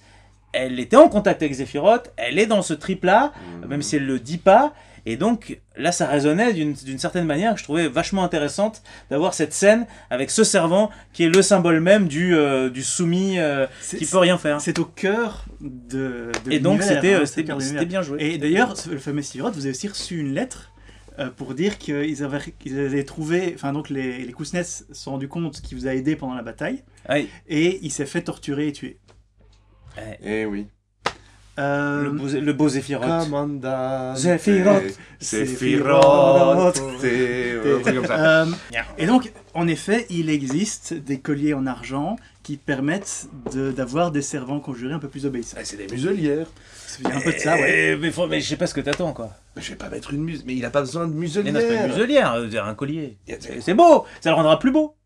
elle était en contact avec Sephiroth, elle est dans ce trip-là, même si elle le dit pas. Et donc, là, ça résonnait d'une certaine manière, que je trouvais vachement intéressante d'avoir cette scène avec ce servant qui est le symbole même du soumis qui peut rien faire. C'est au cœur de Et donc, l'univers, c'était bien joué. Et d'ailleurs, le fameux Sephiroth, vous avez aussi reçu une lettre pour dire qu'ils avaient trouvé... Enfin, donc, les Kuznets se sont rendus compte qu'il vous a aidé pendant la bataille. Oui. Et il s'est fait torturer et tuer. Eh oui. Le beau Sephiroth. Commandant. Sephiroth. Sephiroth. Un truc comme ça. Et donc, en effet, il existe des colliers en argent qui permettent d'avoir des servants conjurés un peu plus obéissants. C'est des muselières. Il y a un peu de ça, ouais. Mais je sais pas ce que t'attends, quoi. Mais je vais pas mettre une muse. Mais il a pas besoin de muselière. Mais non, c'est pas une muselière, un collier. C'est beau, ça le rendra plus beau.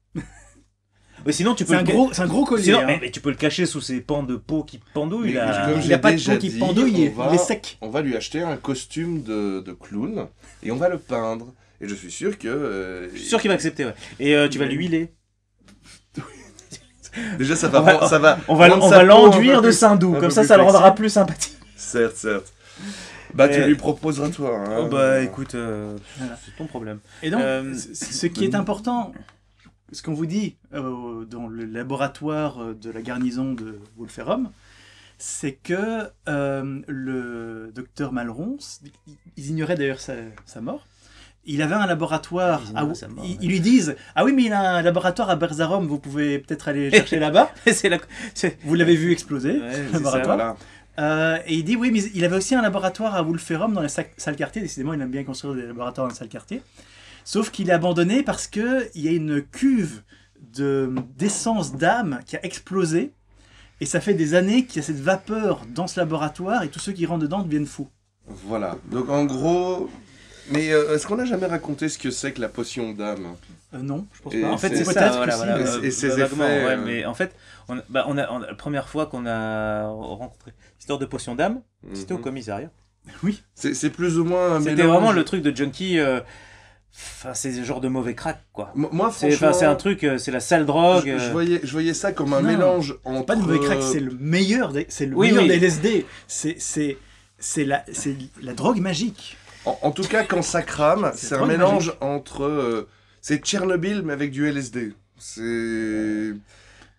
Mais sinon, tu peux c'est un gros collier. Sinon, hein. mais tu peux le cacher sous ces pans de peau qui pendouillent. Comme Il n'a pas de peau qui pendouille, il est sec. On va lui acheter un costume de clown et on va le peindre. Et je suis sûr que... Je suis sûr qu'il va accepter, ouais. Et tu vas l'huiler. Déjà, ça va... On va l'enduire de Saint-Doux, comme ça le rendra plus sympathique. Certes. Bah, tu lui proposeras toi. Hein. Oh bah, écoute, c'est ton problème. Et donc, ce qui est important... Ce qu'on vous dit dans le laboratoire de la garnison de Wolferum, c'est que le docteur Malron, ils ignoraient d'ailleurs sa mort, il avait un laboratoire, ils lui disent « Ah oui, mais il a un laboratoire à Berzarum, vous pouvez peut-être aller chercher là-bas. » Vous l'avez vu exploser, le laboratoire. Et il dit « Oui, mais il avait aussi un laboratoire à Wolferum dans les salles quartier. » Décidément, il aime bien construire des laboratoires dans les salles quartier. Sauf qu'il est abandonné parce qu'il y a une cuve d'essence d'âme qui a explosé. Et ça fait des années qu'il y a cette vapeur dans ce laboratoire et tous ceux qui rentrent dedans deviennent fous. Voilà. Donc en gros... Mais est-ce qu'on n'a jamais raconté ce que c'est que la potion d'âme? Non, je pense Et pas. En fait, c'est peut-être ça, que voilà. si, Et ses vaguement, effets, ouais, mais en fait, la première fois qu'on a rencontré l'histoire de potion d'âme, c'était au commissariat. Oui. C'est plus ou moins un C'était mélange... vraiment le truc de junkie... Enfin, c'est le genre de mauvais crack, quoi. Moi, franchement... C'est un truc, c'est la sale drogue. Je voyais ça comme un mélange entre... Pas de mauvais crack, c'est le meilleur des LSD. C'est la drogue magique. En tout cas, quand ça crame, c'est un mélange entre... c'est Tchernobyl, mais avec du LSD. C'est...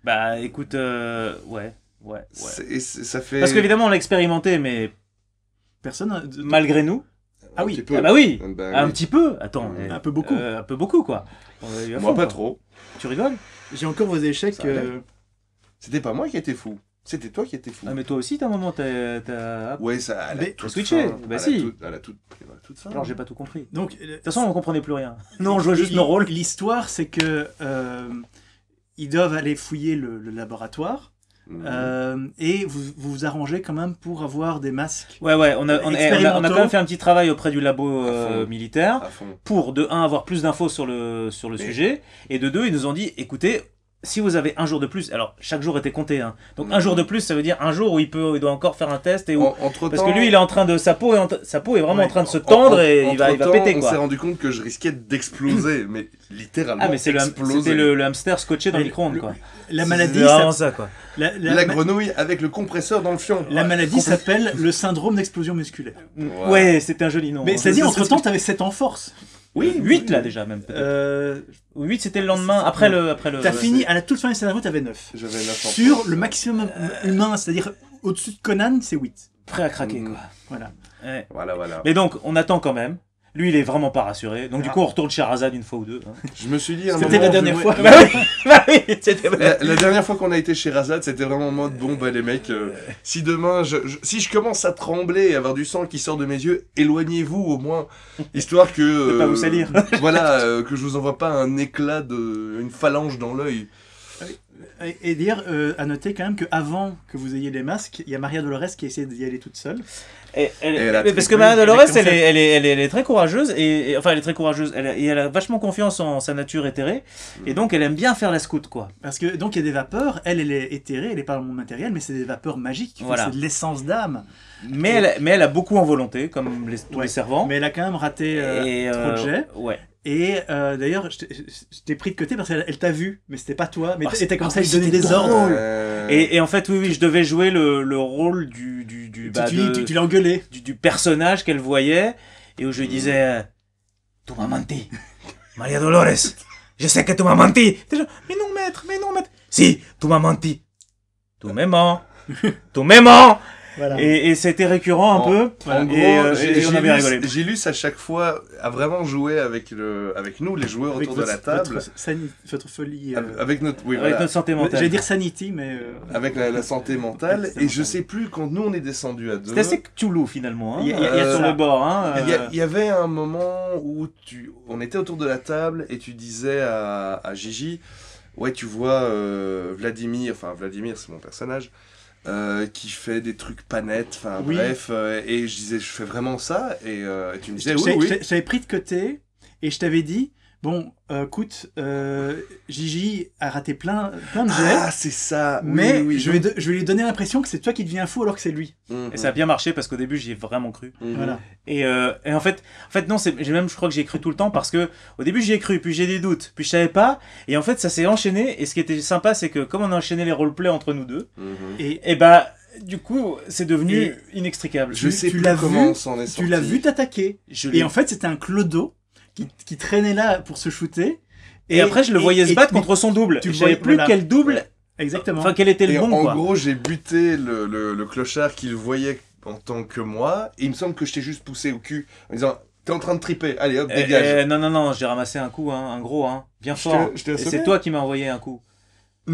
Bah, écoute, ouais. Ça fait... Parce qu'évidemment, on l'a expérimenté, mais... Personne... Malgré nous... Ah oui. peu. Ah bah oui, Bah un oui. petit peu. Attends, un peu beaucoup. un peu beaucoup, quoi. Moi, pas trop. Tu rigoles? J'ai encore vos échecs. Ça allait. C'était pas moi qui étais fou. C'était toi qui étais fou. Ah, mais toi aussi, t'as un moment, t'as... Ouais, ça a Mais- toute switché. fin. Bah Elle a si. elle a toute fin. Alors, j'ai pas tout compris. De Donc, toute façon, on comprenait plus rien. Non, on jouait juste nos rôles. L'histoire, c'est que ils doivent aller fouiller le laboratoire. Et vous arrangez quand même pour avoir des masques. Ouais, on a quand même fait un petit travail auprès du labo militaire À fond. pour, de 1, avoir plus d'infos sur le sujet, et de 2, ils nous ont dit, écoutez, si vous avez un jour de plus, alors chaque jour était compté, hein. Donc un jour de plus, ça veut dire un jour où il doit encore faire un test, et où, parce que lui, il est en train de, sa peau est vraiment en train de se tendre, et il va péter, On quoi. s'est rendu compte que je risquais d'exploser, mais littéralement. Ah, mais c'était le hamster scotché dans le micro-ondes, quoi. La maladie, C'est vraiment ça, quoi. La grenouille avec le compresseur dans le fion. La maladie s'appelle le syndrome d'explosion musculaire. Ouais, c'était un joli nom. Mais c'est-à-dire, entre-temps, t'avais 7 en force. Oui, 8 là déjà, même. Peut-être. 8 c'était le lendemain, après le. T'as fini, à la toute fin du scénario, t'avais 9. J'avais 9 ans. Sur le maximum humain, c'est-à-dire au-dessus de Conan, c'est 8. Prêt à craquer, quoi. Voilà. Ouais. Voilà. Mais donc, on attend quand même. Lui, il est vraiment pas rassuré. Donc, du coup, on retourne chez Razad une fois ou deux. Hein. Je me suis dit à un C'était moment, la dernière fois. Bah oui, c'était La dernière fois qu'on a été chez Razad, c'était vraiment en mode bon, bah les mecs, si demain, si je commence à trembler et avoir du sang qui sort de mes yeux, éloignez-vous au moins, histoire que. De pas vous salir. Voilà, que je vous envoie pas un éclat une phalange dans l'œil. Et dire, à noter quand même qu'avant que vous ayez les masques, il y a Maria Dolores qui a essayé d'y aller toute seule. Parce que Maria Dolores, elle est très courageuse, enfin elle est très courageuse, elle a vachement confiance en sa nature éthérée, et donc elle aime bien faire la scout, quoi. Parce que donc il y a des vapeurs, elle est éthérée, elle est pas dans le monde matériel, mais c'est des vapeurs magiques, Voilà. c'est de l'essence d'âme. mais elle a beaucoup en volonté, comme tous les servants. Mais elle a quand même raté trop de jets. Ouais. Et d'ailleurs, je t'ai pris de côté parce qu'elle t'a vu, mais c'était pas toi. Mais t'as commencé à lui c'était donner des drôle. ordres. Et en fait, oui, je devais jouer le rôle Tu l'as engueulé. du personnage qu'elle voyait, et où je lui disais Tu m'as menti, Maria Dolores, je sais que tu m'as menti. Déjà, mais non, maître. Si, tu m'as menti. Tu me mens. Tu me mens. Voilà. Et c'était récurrent un peu. En gros, et on avait rigolé. Gilus à chaque fois a vraiment joué avec nous, les joueurs Avec autour de la table. Votre folie. Avec notre, oui, Avec voilà. notre santé mentale. J'allais dire sanity, mais. Avec la santé mentale. Et je sais plus, quand nous on est descendus à deux. C'était assez Cthulhu finalement. Hein, Il y a sur ça. le bord. Hein, Il y avait un moment où on était autour de la table et tu disais à Gigi, ouais, tu vois Vladimir c'est mon personnage, qui fait des trucs pas nets, enfin Oui. bref, et je disais, je fais vraiment ça, et tu me disais, Je oui. t'avais pris de côté et je t'avais dit bon, écoute, Gigi a raté plein de jets. Ah, c'est ça. Oui, Mais oui, je vais lui donner l'impression que c'est toi qui deviens fou alors que c'est lui. Mhm. Et ça a bien marché parce qu'au début j'y ai vraiment cru. Mhm. Voilà. Et en fait non, je crois que j'y ai cru tout le temps parce que au début j'y ai cru, puis j'ai des doutes, puis je savais pas. Et en fait ça s'est enchaîné. Et ce qui était sympa, c'est que comme on a enchaîné les roleplays entre nous deux, Mhm. Et et bah du coup c'est devenu Et inextricable. Je sais tu plus l'as comment vu, on s'en est sorti. tu l'as vu t'attaquer. Je Et l'ai- en fait, c'était un clodo qui traînait là pour se shooter. et après je le voyais se battre contre son double. tu Je savais voyais- plus voilà. quel double, Ouais. Exactement. enfin quel était le Et bon en quoi. gros, j'ai buté le clochard qu'il voyait en tant que moi, et il me semble que je t'ai juste poussé au cul en disant, t'es en train de triper, allez hop, dégage. Non, j'ai ramassé un coup, hein, un gros, hein, bien Je fort. t'ai Et assommé. c'est toi qui m'as envoyé un coup.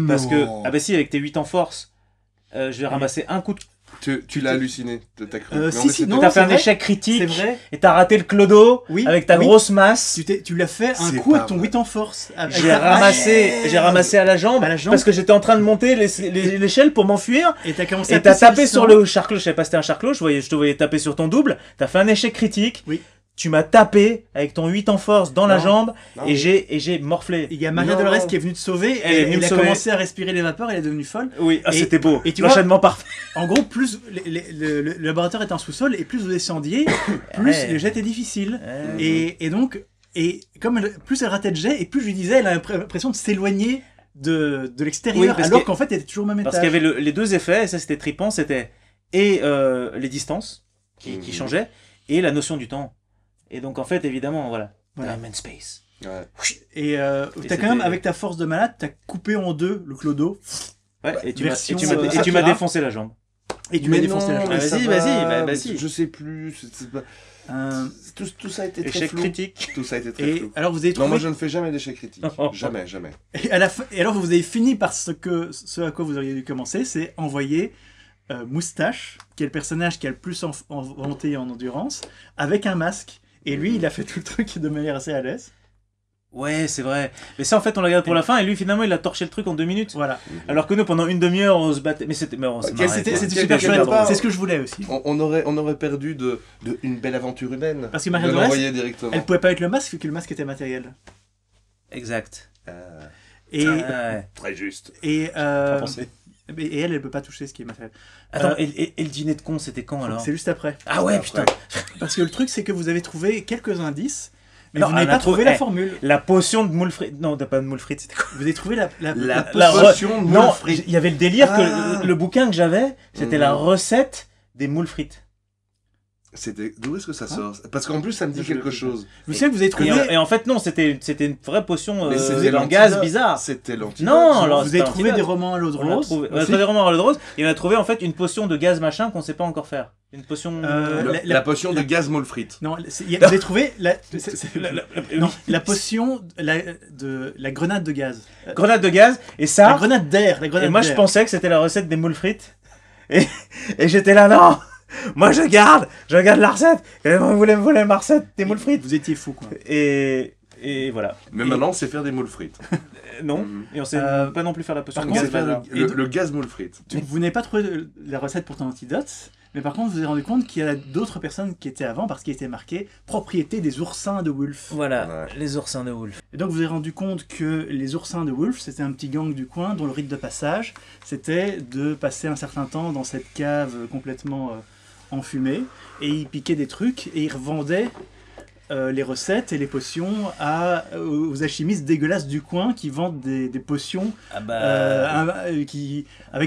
Parce que, ah bah si, avec tes 8 en force, je vais ramasser un coup de... Tu l'as halluciné, t'as cru. Euh, Mais si, en fait, si, c'était- non, T'as fait c'est un vrai. échec critique, C'est vrai. et t'as raté le clodo, Oui, avec ta oui. grosse masse. Tu l'as fait un C'est coup pas avec ton vrai. 8 en force. Avec J'ai ta ramassé, hache. j'ai ramassé à la jambe, À la jambe. parce que j'étais en train de monter l'échelle pour m'enfuir. Et t'as commencé Et à t'as pisser tapé sang. sur le charclos, je savais pas si c'était un charclos, je te voyais taper sur ton double, t'as fait un échec critique, Oui. tu m'as tapé avec ton 8 en force dans la Non. jambe, Non, et j'ai morflé. Il y a Maria Non, Dolores non. qui est venue te sauver Elle est et venue elle me a sauver. commencé à respirer les vapeurs, elle est devenue folle. Oui, Et- c'était beau, et tu vois- l'enchaînement parfait. En gros, plus le laboratoire était en sous-sol et plus vous descendiez, plus Ouais. le jet était difficile. Ouais. Et donc, comme plus elle ratait de jet, et plus je lui disais, elle a l'impression de s'éloigner de l'extérieur, Oui, parce alors que- qu'en fait elle était toujours au même Parce étage. qu'il y avait les deux effets, et ça c'était trippant, c'était et les distances qui Mhm. changeaient, et la notion du temps. Et donc en fait, évidemment, voilà. Voilà. Time and space. Ouais. Et t'as c'était- quand même, avec ta force de malade, t'as coupé en deux le clodo Ouais, et tu m'as version, et tu m'as Akira. défoncé la jambe. et tu Mais m'as défoncé la non, jambe. mais Vas-y, ça vas-y, va, vas-y. Je sais plus. c'est pas- Euh, Tout ça a été très Échec flou. critique. Tout ça a été très et flou. alors vous avez Non, trouvé. moi je ne fais jamais d'échec critique. Jamais, jamais. Et, à la fin, et alors vous avez fini par ce à quoi vous auriez dû commencer, c'est envoyer Moustache, qui est le personnage qui a le plus en volonté et en endurance, avec un masque. Et lui, il a fait tout le truc de manière assez à l'aise. Ouais, c'est vrai. Mais ça, en fait, on l'a gardé pour la fin, et lui, finalement, il a torché le truc en 2 minutes. Voilà. Alors que nous, pendant une demi-heure, on se battait. Mais c'était. Mais on s'est Ok, marré, C'était quoi. c'était Quel- super quelque chouette. part, C'est ce que je voulais aussi. On aurait perdu de une belle aventure humaine. Parce que de Maria Dolores, l'envoyer directement. elle pouvait pas être le masque, vu que le masque était matériel. Exact. Et, Ouais. Très juste. et, Pas pensé. et elle peut pas toucher ce qui est matériel. Attends, et le dîner de con, c'était quand alors? C'est juste après. Ah ouais, Après. putain. Parce que le truc, c'est que vous avez trouvé quelques indices, mais Non, vous n'avez on a pas trouvé trouvé- la formule. La potion de moule frite. Non, pas de moule frite, c'était quoi? Vous avez trouvé la La Non, potion de moule frite. il y avait le délire Ah. que le bouquin que j'avais, c'était Mhm. la recette des moules frites. D'où est-ce que ça sort? Parce qu'en plus, ça me dit Je- quelque je- chose. Je sais que vous avez trouvé. Et en fait, non, c'était une vraie potion Mais c'était d'un gaz l'antidote. bizarre. C'était l'antidote. Non, alors Vous c'était avez un trouvé antidote. des romans à l'eau de On a rose. trouvé, on a aussi. trouvé vraiment à l'eau de rose, et on a trouvé en fait une potion de gaz machin qu'on sait pas encore faire. Une potion. La potion de gaz moule frite. Non, vous avez trouvé Non, la potion de la grenade de gaz. grenade de gaz, et La ça. grenade d'air. La grenade Et moi je d'air. pensais que c'était la recette des moules frites. Et j'étais là, non! Moi je garde la recette! Et vous voulez me voler ma recette des moules frites? Vous étiez fou, quoi. Et voilà. Mais Et- maintenant, on sait faire des moules frites. Non, Mhm. et on sait pas non plus faire la potion par de On gaz. sait faire contre, le gaz moule frites. Vous n'avez pas trouvé la recette pour ton antidote, mais par contre, vous vous êtes rendu compte qu'il y a d'autres personnes qui étaient avant parce qu'il était marqué propriété des oursins de Wolf. Voilà, Ouais. les oursins de Wolf. Et donc, vous vous êtes rendu compte que les oursins de Wolf, c'était un petit gang du coin dont le rite de passage, c'était de passer un certain temps dans cette cave complètement en fumée et ils piquaient des trucs et ils revendaient les recettes et les potions aux alchimistes dégueulasses du coin qui vendent des potions avec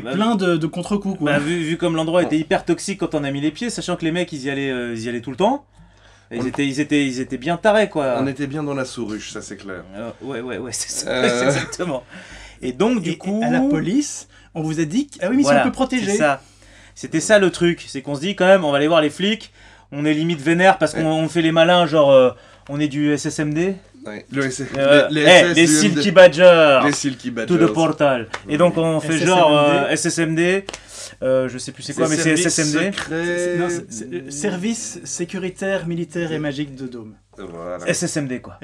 plein de contre-coups. Quoi. Bah, vu comme l'endroit était hyper toxique quand on a mis les pieds, sachant que les mecs ils y allaient tout le temps. Ils étaient bien tarés quoi. On était bien dans la souruche, ça c'est clair. Ouais, c'est ça, c'est exactement. Et donc du coup... à la police, on vous a dit ah oui mais voilà, si on peut protéger. C'est ça. C'était ça le truc, c'est qu'on se dit quand même on va aller voir les flics, on est limite vénère parce qu'on fait les malins genre on est du SSMD. Ouais. Les Silky Badger. Les Silky Badgers. To the portal. Et donc on fait genre SSMD. Je sais plus c'est quoi, mais c'est SSMD. Service sécuritaire, militaire et magique de Dôme. Voilà. SSMD quoi.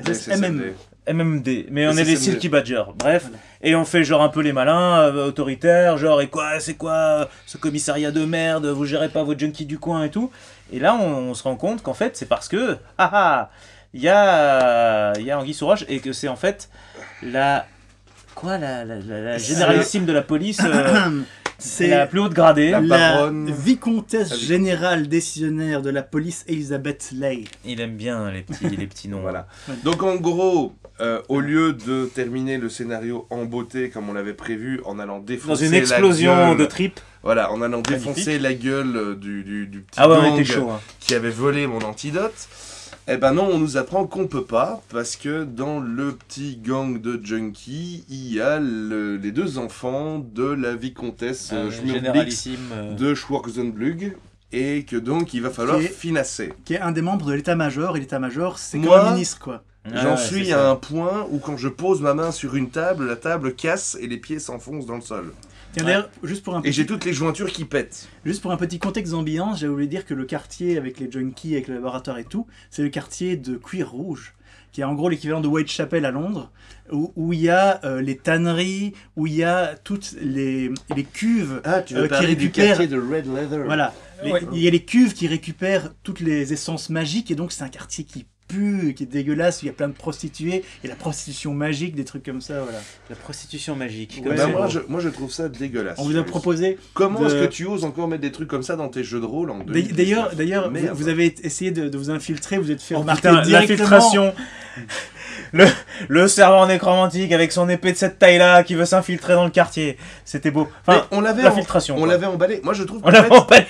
MMD. Mais on est les Silky Badger. Bref. Voilà. Et on fait genre un peu les malins, autoritaires, genre et quoi, c'est quoi ce commissariat de merde, vous gérez pas vos junkies du coin et tout. Et là on se rend compte qu'en fait c'est parce que il y a Anguille sous roche et que c'est en fait la généralissime de la police. C'est la plus haute gradée. La vicomtesse générale décisionnaire de la police, Elizabeth Lay. Il aime bien les petits noms. Voilà. Donc en gros, au lieu de terminer le scénario en beauté comme on l'avait prévu, en allant défoncer dans une explosion de tripes. Voilà, en allant défoncer la gueule du petit gang qui avait volé mon antidote. Eh ben non, on nous apprend qu'on peut pas, parce que dans le petit gang de junkies, il y a les deux enfants de la vicomtesse Schmurblix de Schwarzenblug, et que donc il va falloir finasser. Qui est un des membres de l'état-major, et l'état-major c'est comme un ministre quoi. J'en suis à un point où quand je pose ma main sur une table, la table casse et les pieds s'enfoncent dans le sol. D'ailleurs, juste pour un et j'ai toutes les jointures qui pètent. Juste pour un petit contexte d'ambiance, j'ai voulu dire que le quartier avec les junkies, avec le laboratoire et tout, c'est le quartier de Cuir Rouge, qui est en gros l'équivalent de Whitechapel à Londres, où il y a les tanneries, où il y a toutes les cuves qui récupèrent du quartier de Red Leather. Voilà, il y a les cuves qui récupèrent toutes les essences magiques, et donc c'est un quartier qui pue, qui est dégueulasse, où il y a plein de prostituées, et la prostitution magique, des trucs comme ça, voilà. La prostitution magique. Ouais, moi je trouve ça dégueulasse. On vous a proposé... Comment est-ce que tu oses encore mettre des trucs comme ça dans tes jeux de rôle en 2019 D'ailleurs, vous avez essayé de vous infiltrer, vous êtes fait remarquer l'infiltration. Le serveur nécromantique avec son épée de cette taille-là qui veut s'infiltrer dans le quartier. C'était beau. Enfin, l'infiltration. On l'avait emballé. Moi je trouve qu'on l'avait emballé.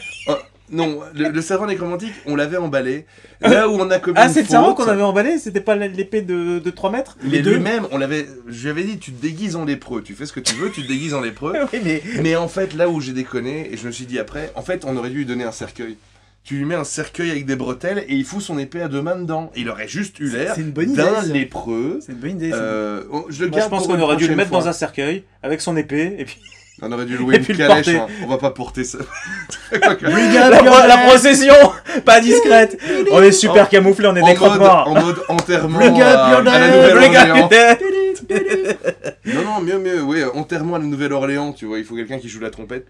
Non, le serveur nécromantique, on l'avait emballé. Là où on a commis c'est le serveur qu'on avait emballé. C'était pas l'épée de 3 mètres. Mais lui-même, je lui avais dit, tu te déguises en lépreux. Tu fais ce que tu veux, tu te déguises en lépreux. Oui, mais en fait, là où j'ai déconné, et je me suis dit après, en fait, on aurait dû lui donner un cercueil. Tu lui mets un cercueil avec des bretelles et il fout son épée à 2 mains dedans. Il aurait juste eu l'air d'un lépreux. C'est une bonne idée. Je pense qu'on aurait dû le mettre dans un cercueil avec son épée et puis... On aurait dû louer une calèche, hein. On va pas porter ça. la procession, pas discrète. On est super camouflés, on est des crottes noires. En mode enterrement à la Nouvelle-Orléans. Non, mieux, oui, enterrement à la Nouvelle-Orléans, tu vois, il faut quelqu'un qui joue la trompette.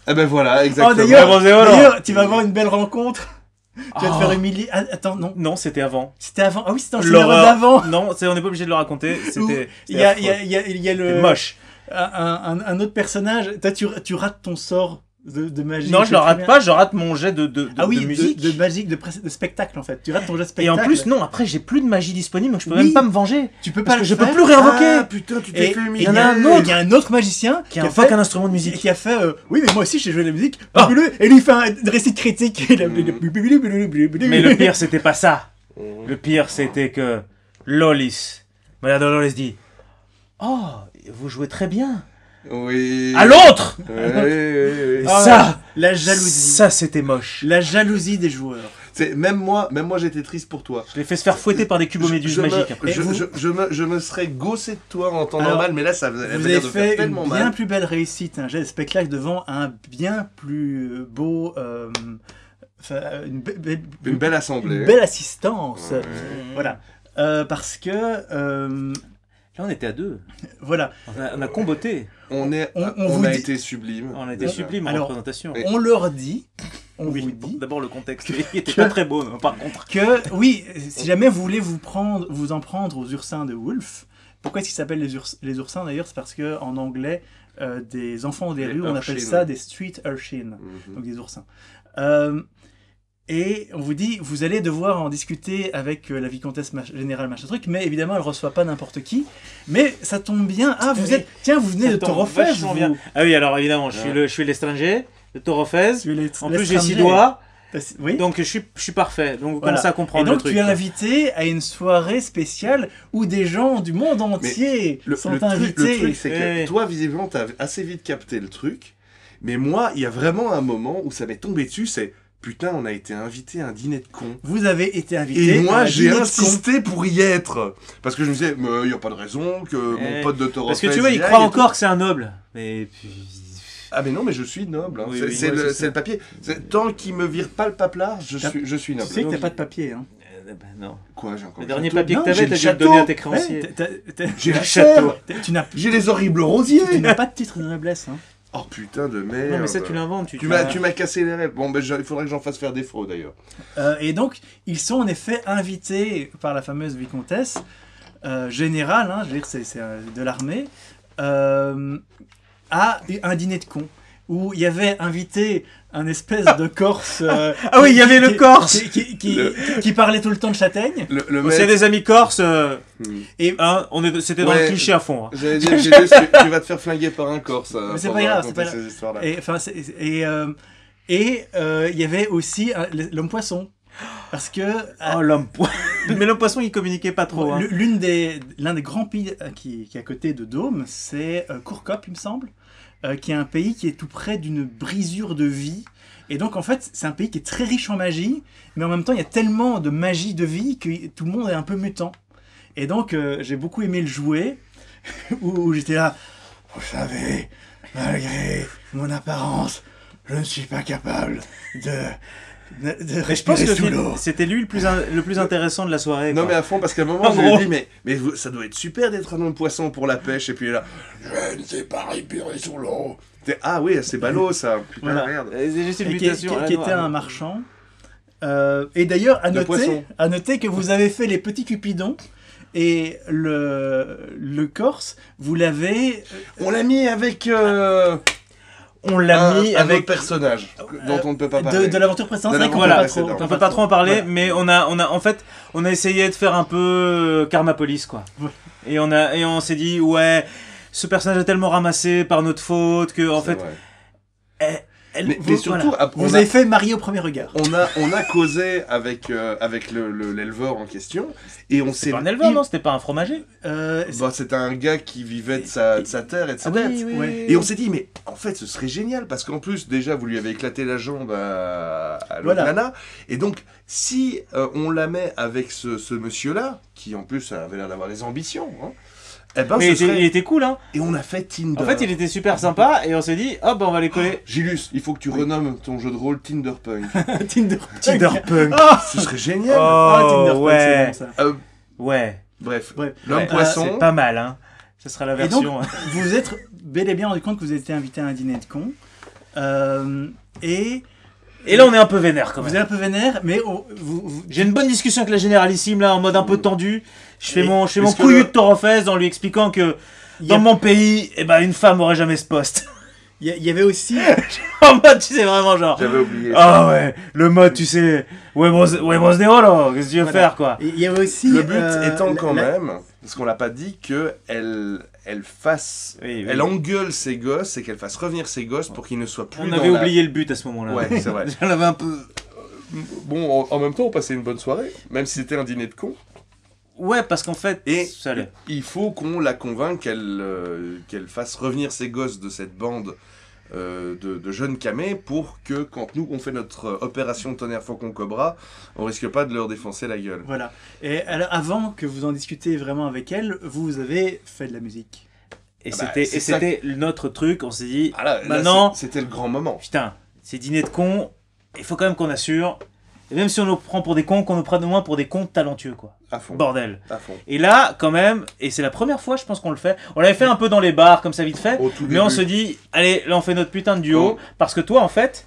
Eh ben voilà, exactement. D'ailleurs, tu vas avoir une belle rencontre. Tu vas te faire humilier. Ah, attends, non. Non, c'était avant. C'était avant. Ah oui, c'était un scénario d'avant. Non, on n'est pas obligé de le raconter. Il y a le moche. Un autre personnage. Tu rates ton sort de magie. Non, je le rate pas. Je rate mon jet de musique. De magie, de spectacle en fait. Tu rates ton jet de spectacle. Et en plus, non. Après, j'ai plus de magie disponible, donc je peux même pas me venger. Tu peux pas. Je peux plus réinvoquer. Ah putain, tu t'es fait humilier. Il y a un autre magicien qui invoque un instrument de musique. Qui a fait. Oui, mais moi aussi, j'ai joué de la musique. Et lui, il fait un récit critique. Mais le pire, c'était pas ça. Le pire, c'était que Lolis, Madame Dolores dit, oh, vous jouez très bien. Oui. À l'autre. Oui. Ça, la jalousie. Ça, c'était moche. La jalousie des joueurs. Même moi, j'étais triste pour toi. Je l'ai fait se faire fouetter par des cuboméduses magiques. Je me serais gaussé de toi en temps normal, mais là, ça vous avez fait une bien plus belle réussite, un jet de spectacle devant un bien plus beau... une belle assemblée. Une belle assistance. Ouais. Voilà. Parce que... Là, on était à 2. Voilà. On a comboté. On a été sublime. On a été sublime en représentation. On leur dit... On vous dit... D'abord, le contexte était pas très beau, par contre. Que, oui, si jamais vous voulez vous en prendre aux ursins de Wolf, pourquoi est-ce qu'ils s'appellent les oursins d'ailleurs? C'est parce qu'en anglais, des enfants des Des rues, on appelle urchins. ça des street urchins, donc des oursins. Et on vous dit, vous allez devoir en discuter avec la vicomtesse générale machin truc, mais évidemment elle reçoit pas n'importe qui. Mais ça tombe bien. Ah, vous êtes, tiens, vous venez Ça de tombe Torofez. vachement bien. Ah oui, alors évidemment, je suis l'étranger de Torofez. En plus, j'ai 6 doigts. Oui. Donc je suis parfait. Donc vous Voilà. commencez à comprendre Et donc le truc. tu es quoi. invité à une soirée spéciale où des gens du monde entier sont invités. Le truc, c'est que Ouais. toi, visiblement, t'as assez vite capté le truc. Mais moi, il y a vraiment un moment où ça m'est tombé dessus, c'est putain, on a été invité à un dîner de cons. Vous avez été invité. Et moi, à un j'ai dîner de insisté pour y être. Parce que je me disais, il n'y a pas de raison que mon pote de Torofez. Parce que tu vois, il y aille croit et encore que c'est un noble. Mais puis... Ah mais non, mais je suis noble. Hein. Oui, c'est oui, c'est ouais, le, c'est c'est le papier. Tant qu'il me vire pas le paplard, je suis Tu noble. sais que t'as pas de papier. Hein. non. Quoi, j'ai encore Le le dernier château. papier que Non, t'avais, j'ai t'as le dû le château. donner à tes Ouais, créanciers. J'ai la château. chair. tu n'as J'ai les horribles rosiers. tu n'as pas de titre de noblesse. Hein. Oh putain de merde. Non, mais ça, tu l'inventes. Tu m'as cassé les rêves. Bon, ben, il faudrait que j'en fasse faire des faux d'ailleurs. Et donc, ils sont en effet invités par la fameuse vicomtesse générale, hein, je veux dire, c'est de l'armée, à un dîner de cons. Où il y avait invité un espèce de Corse. Ah oui, il y avait le Corse. Qui parlait tout le temps de châtaigne. Le S'il y a maître... des amis corses, Et c'était dans le Ouais. cliché à fond. Hein. J'allais dire, j'ai dit, tu vas te faire flinguer par un Corse. Mais c'est pendant pas grave, raconter c'est pas grave. ces histoires-là. Il y avait aussi l'homme poisson. Parce que Oh, l'homme poisson. Mais l'homme poisson, il communiquait pas trop. Hein. l'un des grands pays qui est à côté de Dôme, c'est Courcop, il me semble, qui est un pays qui est tout près d'une brisure de vie. Et donc, en fait, c'est un pays qui est très riche en magie, mais en même temps, il y a tellement de magie de vie que tout le monde est un peu mutant. Et donc, j'ai beaucoup aimé le jouer, où j'étais là, vous savez, malgré mon apparence, je ne suis pas capable de Mais je pense respirer sous que l'eau. c'était lui le plus intéressant de la soirée. Non quoi. mais à fond parce qu'à un moment En je lui ai gros. dit mais ça doit être super d'être un homme poisson pour la pêche et puis il est là je ne sais pas respirer sous l'eau. Ah oui c'est ballot ça putain Voilà. merde. C'est juste une Et mutation. qui était un marchand. Et d'ailleurs, De poisson. à noter que vous avez fait les petits cupidons et le Corse, vous l'avez. On l'a mis avec On l'a mis un autre avec. personnage dont on ne peut pas parler. De l'aventure précédente, De c'est vrai qu'on l'aventure peut pas trop. précédente. On peut pas trop en parler, Voilà. mais on a essayé de faire un peu Karmapolis quoi. Ouais. Et on s'est dit ouais, ce personnage est tellement ramassé par notre faute que en C'est fait, vrai. Mais vous, surtout voilà. on Vous a- avez fait Marié au premier regard. on a causé avec l'éleveur en question et on s'est c'est pas un éleveur non, c'était pas un fromager. Bah, c'était un gars qui vivait de sa terre et de sa Ah tête. oui, oui, Ouais. oui. Et on s'est dit, mais en fait, ce serait génial parce qu'en plus, déjà, vous lui avez éclaté la jambe à l'autre Voilà. nana. Et donc, si on la met avec ce monsieur-là, qui en plus avait l'air d'avoir des ambitions, hein, eh ben, Mais ce il serait... était cool hein. Et on a fait Tinder. En fait, il était super sympa et on s'est dit hop, on va les coller. Gilus, il faut que tu renommes ton jeu de rôle Tinderpunk. Tinderpunk. Ce serait génial. Ah, Oh Tinder, ouais. c'est bon, ça. Ouais. Bref, Bref. l'homme Ouais. poisson. C'est pas mal hein. Ce sera la Et donc, version. vous vous êtes bel et bien rendu compte que vous étiez invité à un dîner de cons. Et Et là, on est un peu vénère quand vous même. êtes un peu vénère, mais J'ai une bonne discussion avec la généralissime là, en mode un peu tendu. Je fais Et mon est-ce que couillu le- de Torofez en lui expliquant que il y, a- dans mon pays, eh ben, une femme aurait jamais ce poste. il y avait aussi. En mode, tu sais vraiment genre. J'avais oublié. Ah ouais, le mode, tu sais. Huevos de oro, qu'est-ce que tu veux Voilà. faire quoi. Il y avait aussi. Le but étant quand la- même, parce qu'on l'a pas dit, que elle fasse, Oui, oui. elle engueule ses gosses et qu'elle fasse revenir ses gosses pour qu'ils ne soient plus On dans avait la- oublié le but à ce moment-là. Ouais, c'est vrai. J'en avais un peu. Bon, en même temps, on passait une bonne soirée, même si c'était un dîner de cons. Ouais, parce qu'en fait, Et ça allait. il faut qu'on la convainque qu'elle fasse revenir ses gosses de cette bande de jeunes camés pour que quand nous on fait notre opération Tonnerre Faucon Cobra, on risque pas de leur défoncer la gueule. Voilà. Et alors, avant que vous en discutiez vraiment avec elle, vous avez fait de la musique. Et Ah bah, c'était c'est ça. notre truc, on s'est dit, Ah là, Maintenant- c'était le grand moment. putain, ces dîners de cons, il faut quand même qu'on assure. Et même si on nous prend pour des cons, qu'on nous prenne au moins pour des cons talentueux, quoi. À fond. Bordel. À fond. Et là, quand même, et c'est la première fois, je pense qu'on le fait. On l'avait fait un peu dans les bars, comme ça, vite fait. Au tout Mais on début. se dit, allez, là, on fait notre putain de duo. Quand- Parce que toi, en fait,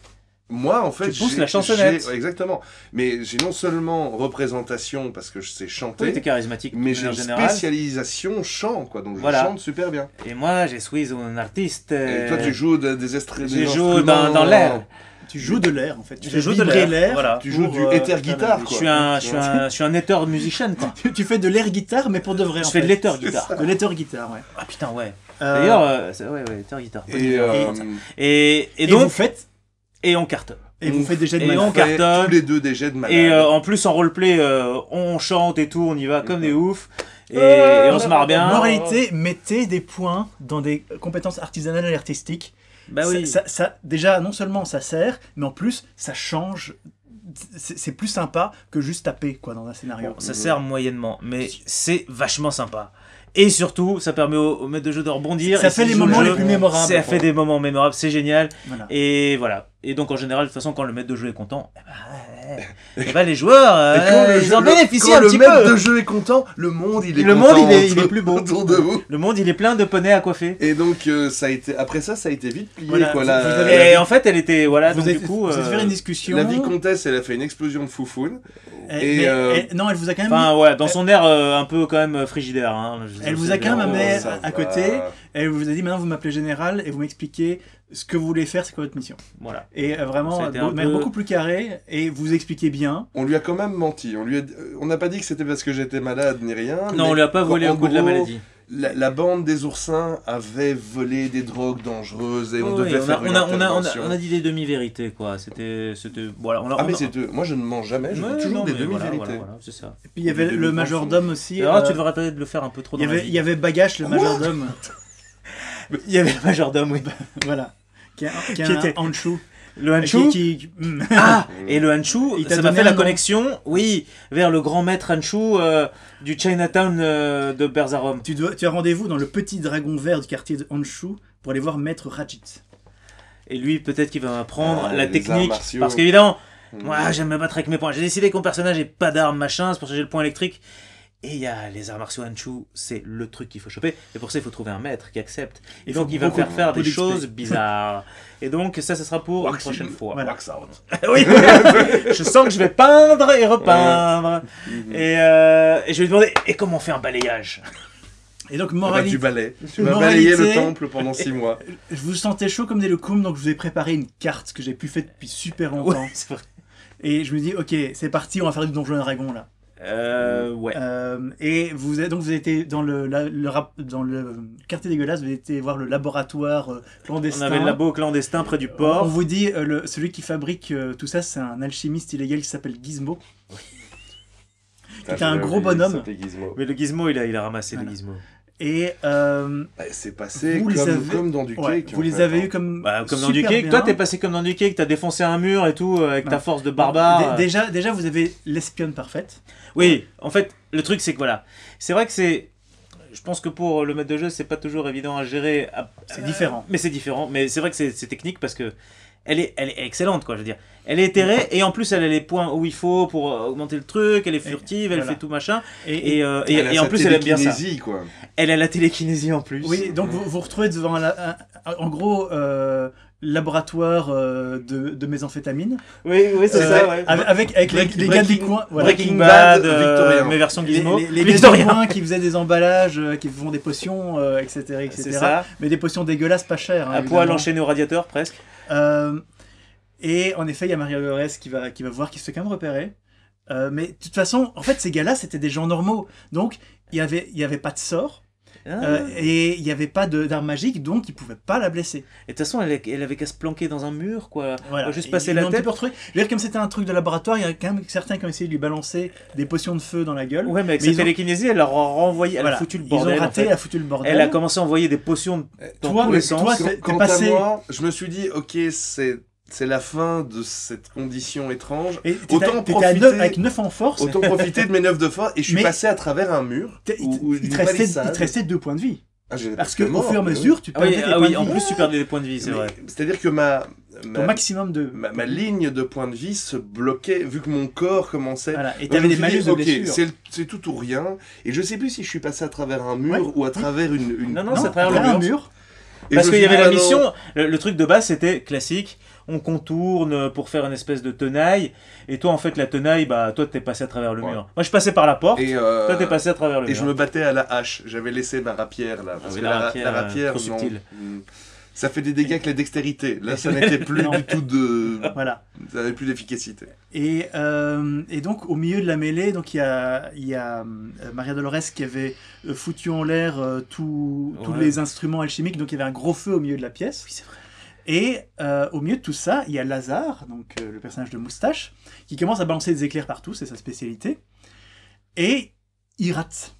moi, en fait, Tu pousses la chansonnette. Exactement. Mais j'ai non seulement représentation, parce que je sais chanter, Oui, t'es charismatique. mais de j'ai manière une générale. spécialisation chant, quoi. Donc je Voilà. chante super bien. Et moi, je suis un artiste. Et toi, tu joues des Je des joue instruments... dans l'air. Tu joues de l'air en fait. Tu Je fais joue de vibrer l'air, voilà. Tu joues pour, du éther guitare, Je quoi. suis un éther musicien, quoi. Tu fais de l'air guitare, mais pour de vrai. Je en fais de fait. l'éther guitare. De l'éther guitare, ouais. Ah putain, ouais. Euh, D'ailleurs, ouais, éther guitare. Et, Et et donc, vous faites, et on cartonne. et vous faites des jets de Et malade. on cartonne. tous les deux des jets de malade. Et en plus, en roleplay, on chante et tout, on y va comme des oufs. Et on se marre bien. Moralité, mettez des points dans des compétences artisanales et artistiques. Bah oui. Déjà, non seulement ça sert, mais en plus, ça change. C'est plus sympa que juste taper quoi, dans un scénario. Bon, ça sert moyennement, mais c'est vachement sympa. Et surtout, ça permet au maître de jeu de rebondir. Ça et fait s'il les joue le moments jeu, les plus mémorables. Ça fait des moments mémorables, c'est génial. Voilà. Et voilà. Et donc en général, de toute façon, quand le maître de jeu est content, les joueurs, Et quand le ils jeu- en bénéficient quand un le petit maître peu. de jeu est content, le monde il est Le content. monde, il est plus beau. autour de vous. Le monde, il est plein de poneys à coiffer. Et donc ça a été après ça a été vite plié Voilà, quoi. vous La, avez- Et en fait, elle était voilà. Vous Donc êtes, du coup, vous êtes fait une discussion. la vicomtesse elle a fait une explosion de foufoune. Mais non, elle vous a quand même. enfin ouais, dans son air un peu quand même frigidaire. Hein. Elle vous a quand même amené ça à va. côté. Elle vous a dit maintenant vous m'appelez général et vous m'expliquez ce que vous voulez faire, c'est quoi votre mission. Voilà. Et vraiment, Ça a été un peu- beaucoup plus carré et vous expliquez bien. On lui a quand même menti. On n'a pas dit que c'était parce que j'étais malade ni rien. Non, mais on lui a pas volé en au coup de la gros, maladie. La bande des oursins avait volé des drogues dangereuses et on Oui, devait faire une intervention. on a dit des demi-vérités quoi. C'était voilà. Ah mais moi je ne mens jamais, je Ouais, dis toujours non, des mais demi-vérités. voilà, c'est ça. Et puis il y avait Des le deux majordome aussi. Alors tu devrais peut-être le faire un peu trop dans la il vie. y avait Bagache, le majordome. Il y avait le majordome, oui. Voilà. Qui Qui est était- un Hanshu. Le Hanshu. Ah, et le Hanshu, Il t'a ça m'a donné fait la un nom. connexion, oui, vers le grand maître Hanshu du Chinatown de Berzarom. Tu as rendez-vous dans le petit dragon vert du quartier de Hanshu pour aller voir Maître Rajit. Et lui, peut-être qu'il va m'apprendre Ah, la les arts technique. martiaux. Parce qu'évidemment, Mm. moi j'aime me battre avec mes poings. J'ai décidé que mon personnage n'ait pas d'armes machin, c'est pour ça que j'ai le point électrique. Et il y a les arts martiaux Hanshu, c'est le truc qu'il faut choper. Et pour ça, il faut trouver un maître qui accepte. Et Il donc, faut il va me beaucoup faire de des XP. choses bizarres. Et donc, ça sera pour une prochaine fois. Voilà. Wax out. Oui, je sens que je vais peindre et repeindre. Et je vais lui demander, et comment on fait un balayage? Et donc, Ah bah, moralité. tu balais. Tu vas balayer le Moralité. temple pendant 6 mois. Je vous sentais chaud comme des loukoums, donc je vous ai préparé une carte que j'ai plus faite depuis super longtemps. Ouais, c'est vrai. Et je me dis, ok, c'est parti, on va faire du Donjon et Dragon là. Ouais. Et vous avez été dans dans le quartier dégueulasse, vous avez été voir le laboratoire On clandestin. avait le labo clandestin près du On port. vous dit, celui qui fabrique tout ça, c'est un alchimiste illégal qui s'appelle Gizmo. T'es un gros bonhomme. Mais le gizmo, il a ramassé le Voilà. gizmo. Et C'est passé Vous les avez- comme dans du ouais, cake. vous en les fait, avez hein. eu comme Bah, comme dans super du cake. bien. Toi, t'es passé comme dans du cake, t'as défoncé un mur et tout avec ta Ouais. force de barbare. Déjà, vous avez l'espionne parfaite. Oui, en fait, le truc, c'est que voilà. C'est vrai que c'est. Je pense que pour le maître de jeu, c'est pas toujours évident à gérer. C'est différent. Mais c'est différent. Mais c'est vrai que c'est technique parce que. Elle est excellente, quoi, je veux dire. Elle est éthérée et en plus, elle a les points où il faut pour augmenter le truc. Elle est furtive, elle voilà. fait tout machin. Et Et Elle a en sa plus, elle aime bien ça. télékinésie, quoi. Elle a la télékinésie en plus. oui, donc vous vous retrouvez devant en gros laboratoire de méthamphétamine. Oui, c'est ça, ouais. Avec les gars du coin. Voilà. Breaking Bad, Victorien. mais version Les, Gizmo. les gars du Victorien. coin qui faisaient des emballages, qui font des potions, etc. C'est ça. Mais des potions dégueulasses, pas chères. hein, À poil évidemment. enchaîné au radiateur, presque. Et en effet, il y a Maria Dolores qui va voir, qui se fait quand même repérer. Mais de toute façon, en fait, ces gars-là, c'était des gens normaux. Donc, il y avait pas de sort. Et il n'y avait pas d'arme magique, donc ils pouvaient pas la blesser. Et de toute façon, elle avait qu'à se planquer dans un mur, quoi. Voilà. Juste Et passer ils la l'ont un petit tête. peu retrouvé. Je veux dire, comme c'était un truc de laboratoire, il y a quand même certains qui ont essayé de lui balancer des potions de feu dans la gueule. Ouais, mais avec Mais sa ils ont- télékinésie, elle leur a renvoyé, elle Voilà. a foutu le Ils bordel. ont en raté, fait. elle a foutu le bordel. Elle a commencé à envoyer des potions dans Toi, tous les toi, sens. t'es Quant passé- à moi, je me suis dit, ok, c'est la fin de cette condition étrange. Et Autant t'étais profiter- avec 9 en force. Autant profiter de mes 9 de force et je suis Mais- passé à travers un mur. ou Il d'une te restait palissade. 2 points de vie. Ah, j'étais Parce presque qu'au mort, fur et à mais mesure, tu Ah oui, perdais tes points de en vie. plus, tu perdais des points de vie, c'est Mais vrai. C'est-à-dire que Ton maximum de. ma ligne de points de vie se bloquait vu que mon corps commençait. Voilà. Et Donc, t'avais je des me suis malus dit, de ok, blessure. c'est tout ou rien. Et je sais plus si je suis passé à travers un mur Ouais. ou à travers une. Non, c'est à travers le t'avais un mur. mur. Et Parce je me qu'il y suis avait dit, la bah non. mission, le truc de base c'était classique, on contourne pour faire une espèce de tenaille, et toi en fait la tenaille, bah toi t'es passé à travers le Ouais. mur. Moi je passais par la porte, Et, toi t'es passé à travers le et mur. je me battais à la hache. J'avais laissé ma rapière là. Parce oui, que la rapière, trop non. subtile. Ça fait des dégâts avec la dextérité. Là, ça n'était plus Non. du tout de. Voilà. Ça n'avait plus d'efficacité. Et donc, au milieu de la mêlée, donc il y a Maria Dolores qui avait foutu en l'air tous Ouais. les instruments alchimiques. Donc, il y avait un gros feu au milieu de la pièce. Oui c'est vrai. Et au milieu de tout ça, il y a Lazare, donc le personnage de Moustache, qui commence à balancer des éclairs partout, c'est sa spécialité. Et il rate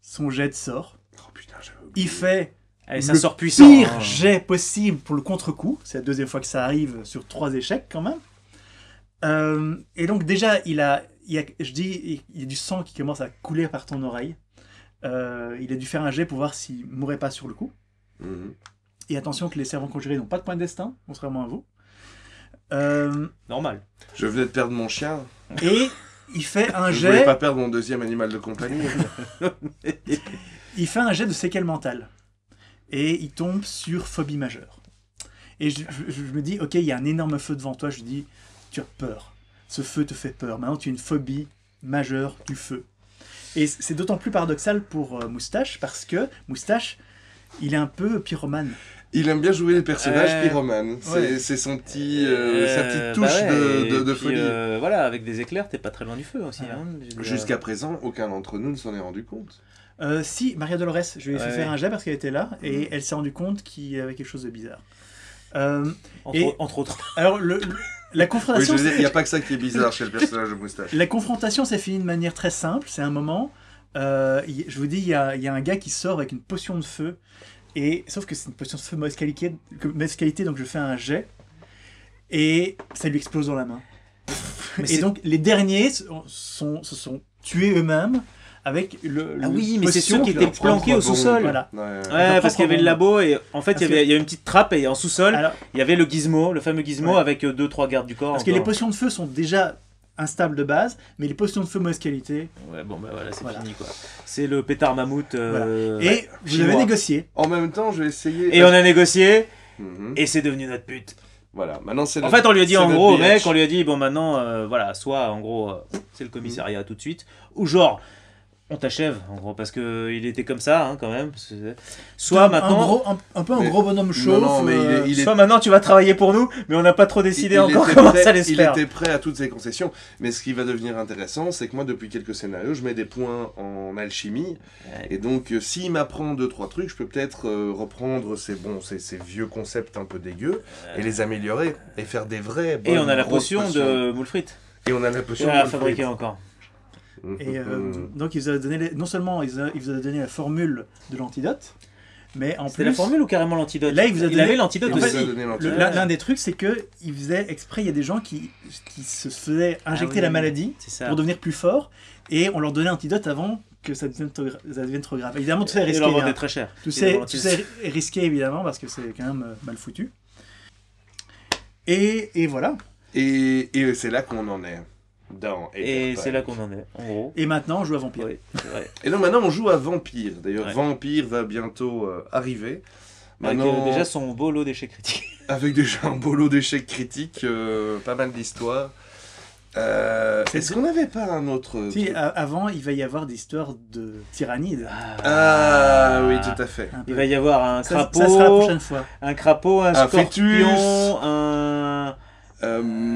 son jet de sort. Oh putain, j'avais oublié. Il fait Allez, ça le sort puissant. pire hein. jet possible pour le contre-coup. C'est la deuxième fois que ça arrive sur 3 échecs quand même. Et donc déjà, il y a du sang qui commence à couler par ton oreille. Il a dû faire un jet pour voir s'il mourrait pas sur le coup. Mhm. Et attention que les servants conjurés n'ont pas de point de destin, contrairement à vous. Normal. Je venais de perdre mon chien. Et il fait un Je voulais jet. pas perdre mon deuxième animal de compagnie. Il fait un jet de séquelles mentales. Et il tombe sur phobie majeure. Et je me dis, ok, il y a un énorme feu devant toi. Je lui dis, tu as peur. Ce feu te fait peur. Maintenant, tu as une phobie majeure du feu. Et c'est d'autant plus paradoxal pour Moustache, parce que Moustache, il est un peu pyromane. Il aime bien jouer les personnages pyromanes. Ouais. C'est son petit, sa petite touche Bah ouais, de et puis, folie. voilà, avec des éclairs, t'es pas très loin du feu aussi. Voilà. Hein, je veux dire. Jusqu'à présent, aucun d'entre nous ne s'en est rendu compte. Si, Maria Dolores, je lui ai fait Ouais. faire un jet parce qu'elle était là, et elle s'est rendue compte qu'il y avait quelque chose de bizarre. Entre autres. Alors, la Oui, confrontation... je veux dire, il n'y a pas que ça qui est bizarre chez le personnage de Moustache. La confrontation s'est finie de manière très simple. C'est un moment, je vous dis, il y a un gars qui sort avec une potion de feu. Et, sauf que c'est une potion de feu mauvaise qualité, donc je fais un jet. Et ça lui explose dans la main. Mais Et c'est- donc les derniers se sont tués eux-mêmes avec Ah oui, mais c'est potion ceux qui qui étaient leur- planqués au sous-sol. Voilà. Ouais. Ouais, parce qu'il y avait le labo et en fait Parce il y avait une petite trappe et en sous-sol Alors, il y avait le gizmo, le fameux gizmo Ouais. avec 2-3 gardes du corps. parce que les encore. potions de feu sont déjà instables de base, mais les potions de feu mauvaise qualité. Ouais, bon bah voilà, c'est Voilà. fini quoi. C'est le pétard mammouth. Et vous chinois. avez négocié. En même temps, je vais essayer. Et on a négocié Mhm. et c'est devenu notre pute. Voilà, maintenant c'est En notre- fait, on lui a dit c'est en notre gros, bitch. mec, on lui a dit bon maintenant, voilà, soit en gros, c'est le commissariat tout de suite, ou genre, on t'achève, en gros, parce que il était comme ça, hein, quand même. Soit maintenant, un peu un Mais- gros bonhomme chauve. non, mais il est- soit maintenant tu vas travailler pour nous, mais on n'a pas trop décidé Il encore était comment prêt- ça allait se il faire. était prêt à toutes ces concessions. Mais ce qui va devenir intéressant, c'est que moi, depuis quelques scénarios, je mets des points en alchimie. Ouais. Et donc, s'il m'apprend 2-3 trucs, je peux peut-être reprendre ces vieux concepts un peu dégueux et les améliorer et faire des vrais. Et on bonnes, a la grosses potion potions. de moule frites. Et on a la potion à de fabriquer Wolfried. encore. Et Mhm. donc, il vous a donné non seulement il vous a donné la formule de l'antidote, mais en C'était plus. la formule ou carrément l'antidote? Là, il vous a donné- avait l'antidote en fait, aussi. Il nous a donné l'antidote. L'un des trucs, c'est que il faisait exprès. Il y a des gens qui se faisaient injecter oui. la maladie C'est ça. pour devenir plus forts, et on leur donnait l'antidote avant que ça devienne trop grave. Évidemment, tout ça est Et risqué. leur vendait hein. très cher. Tout Ils ça leur tout vendaient- ça est risqué, évidemment, parce que c'est quand même mal foutu. Et voilà. Et c'est là qu'on en est. Dans Et Etherpunk. c'est là qu'on en est, en gros. Et maintenant, on joue à Vampire. Oui, c'est vrai. Et donc maintenant, on joue à Vampire. D'ailleurs, Ouais. Vampire va bientôt arriver. Avec Maintenant, déjà son beau lot d'échecs critiques. avec déjà un beau lot d'échecs critiques, pas mal d'histoires. Est-ce qu'on n'avait pas un autre Si, truc avant, il va y avoir des histoires de tyrannide. Ah oui, tout à fait. Un peu. Il va y avoir un Ça crapaud, sera la prochaine fois. un crapaud, un Un scorpion, fœtus. un...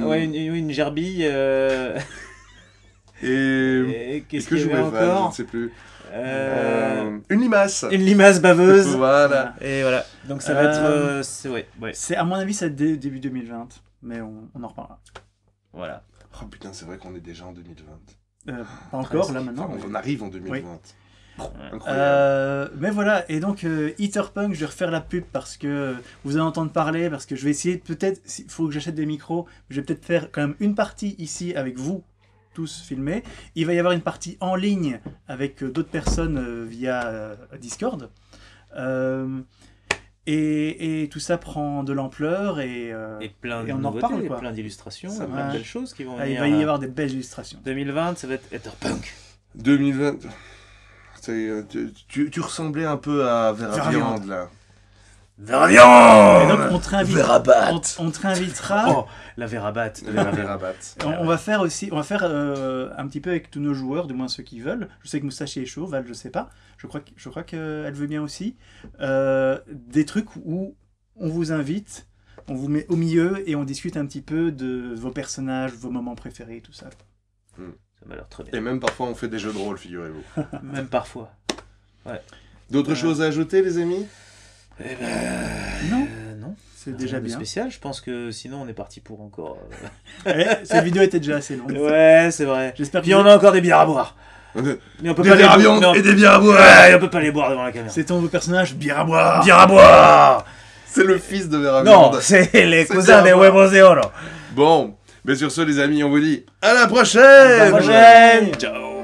Ouais, une gerbille. Et Et qu'est-ce que qu'il y jouait avait Val, je ne encore sais plus. Euh, Une limace. Une limace baveuse. Voilà. Et voilà. Donc ça va être... ouais. C'est, à mon avis, c'est début 2020, mais on en reparlera. Voilà. Oh putain, c'est vrai qu'on est déjà en 2020. Pas encore, là, Enfin, maintenant. on arrive en 2020. Ouais. Incroyable. Mais voilà, et donc Etherpunk, je vais refaire la pub parce que vous allez entendre parler, parce que je vais essayer, peut-être, il faut que j'achète des micros, je vais peut-être faire quand même une partie ici avec vous, tous filmés. Il va y avoir une partie en ligne avec d'autres personnes via Discord. Et tout ça prend de l'ampleur et plein de et on en nouveautés, reparle, quoi. plein d'illustrations, Ça plein de va. belles choses qui vont il venir. va y avoir des belles illustrations. 2020, ça va être Etherpunk. 2020. Tu ressemblais un peu à Vera Vera Viande, là. Verre viande. Et donc on te réinvite- Verrabat. on te réinvitera. Oh, la Verrabat. Verrabat. On va faire aussi, on va faire un petit peu avec tous nos joueurs, du moins ceux qui veulent. Je sais que Moustache est chaud, Val, je sais pas. Je crois qu'elle veut bien aussi. Des trucs où on vous invite, on vous met au milieu et on discute un petit peu de vos personnages, vos moments préférés, tout ça. Ça m'a l'air très bien. Et même parfois, on fait des jeux de rôle, figurez-vous. Même parfois. D'autres choses à ajouter, les amis? Eh ben... Non. non. C'est déjà Rien de bien. spécial, je pense que sinon on est parti pour encore... Cette vidéo était déjà assez longue. Ouais, c'est vrai. J'espère que Puis on a encore des bières à boire. Des Mais on peut bières à les viande mais on- et des bières à boire. Ouais, on peut pas les boire devant la caméra. C'est ton personnage, bière à boire. Bière à boire. C'est le fils de Vera Non, Viande. c'est les C'est cousins des bière à boire. huevos de oro. Bon, mais sur ce, les amis, on vous dit à la À prochaine. la prochaine. Ciao.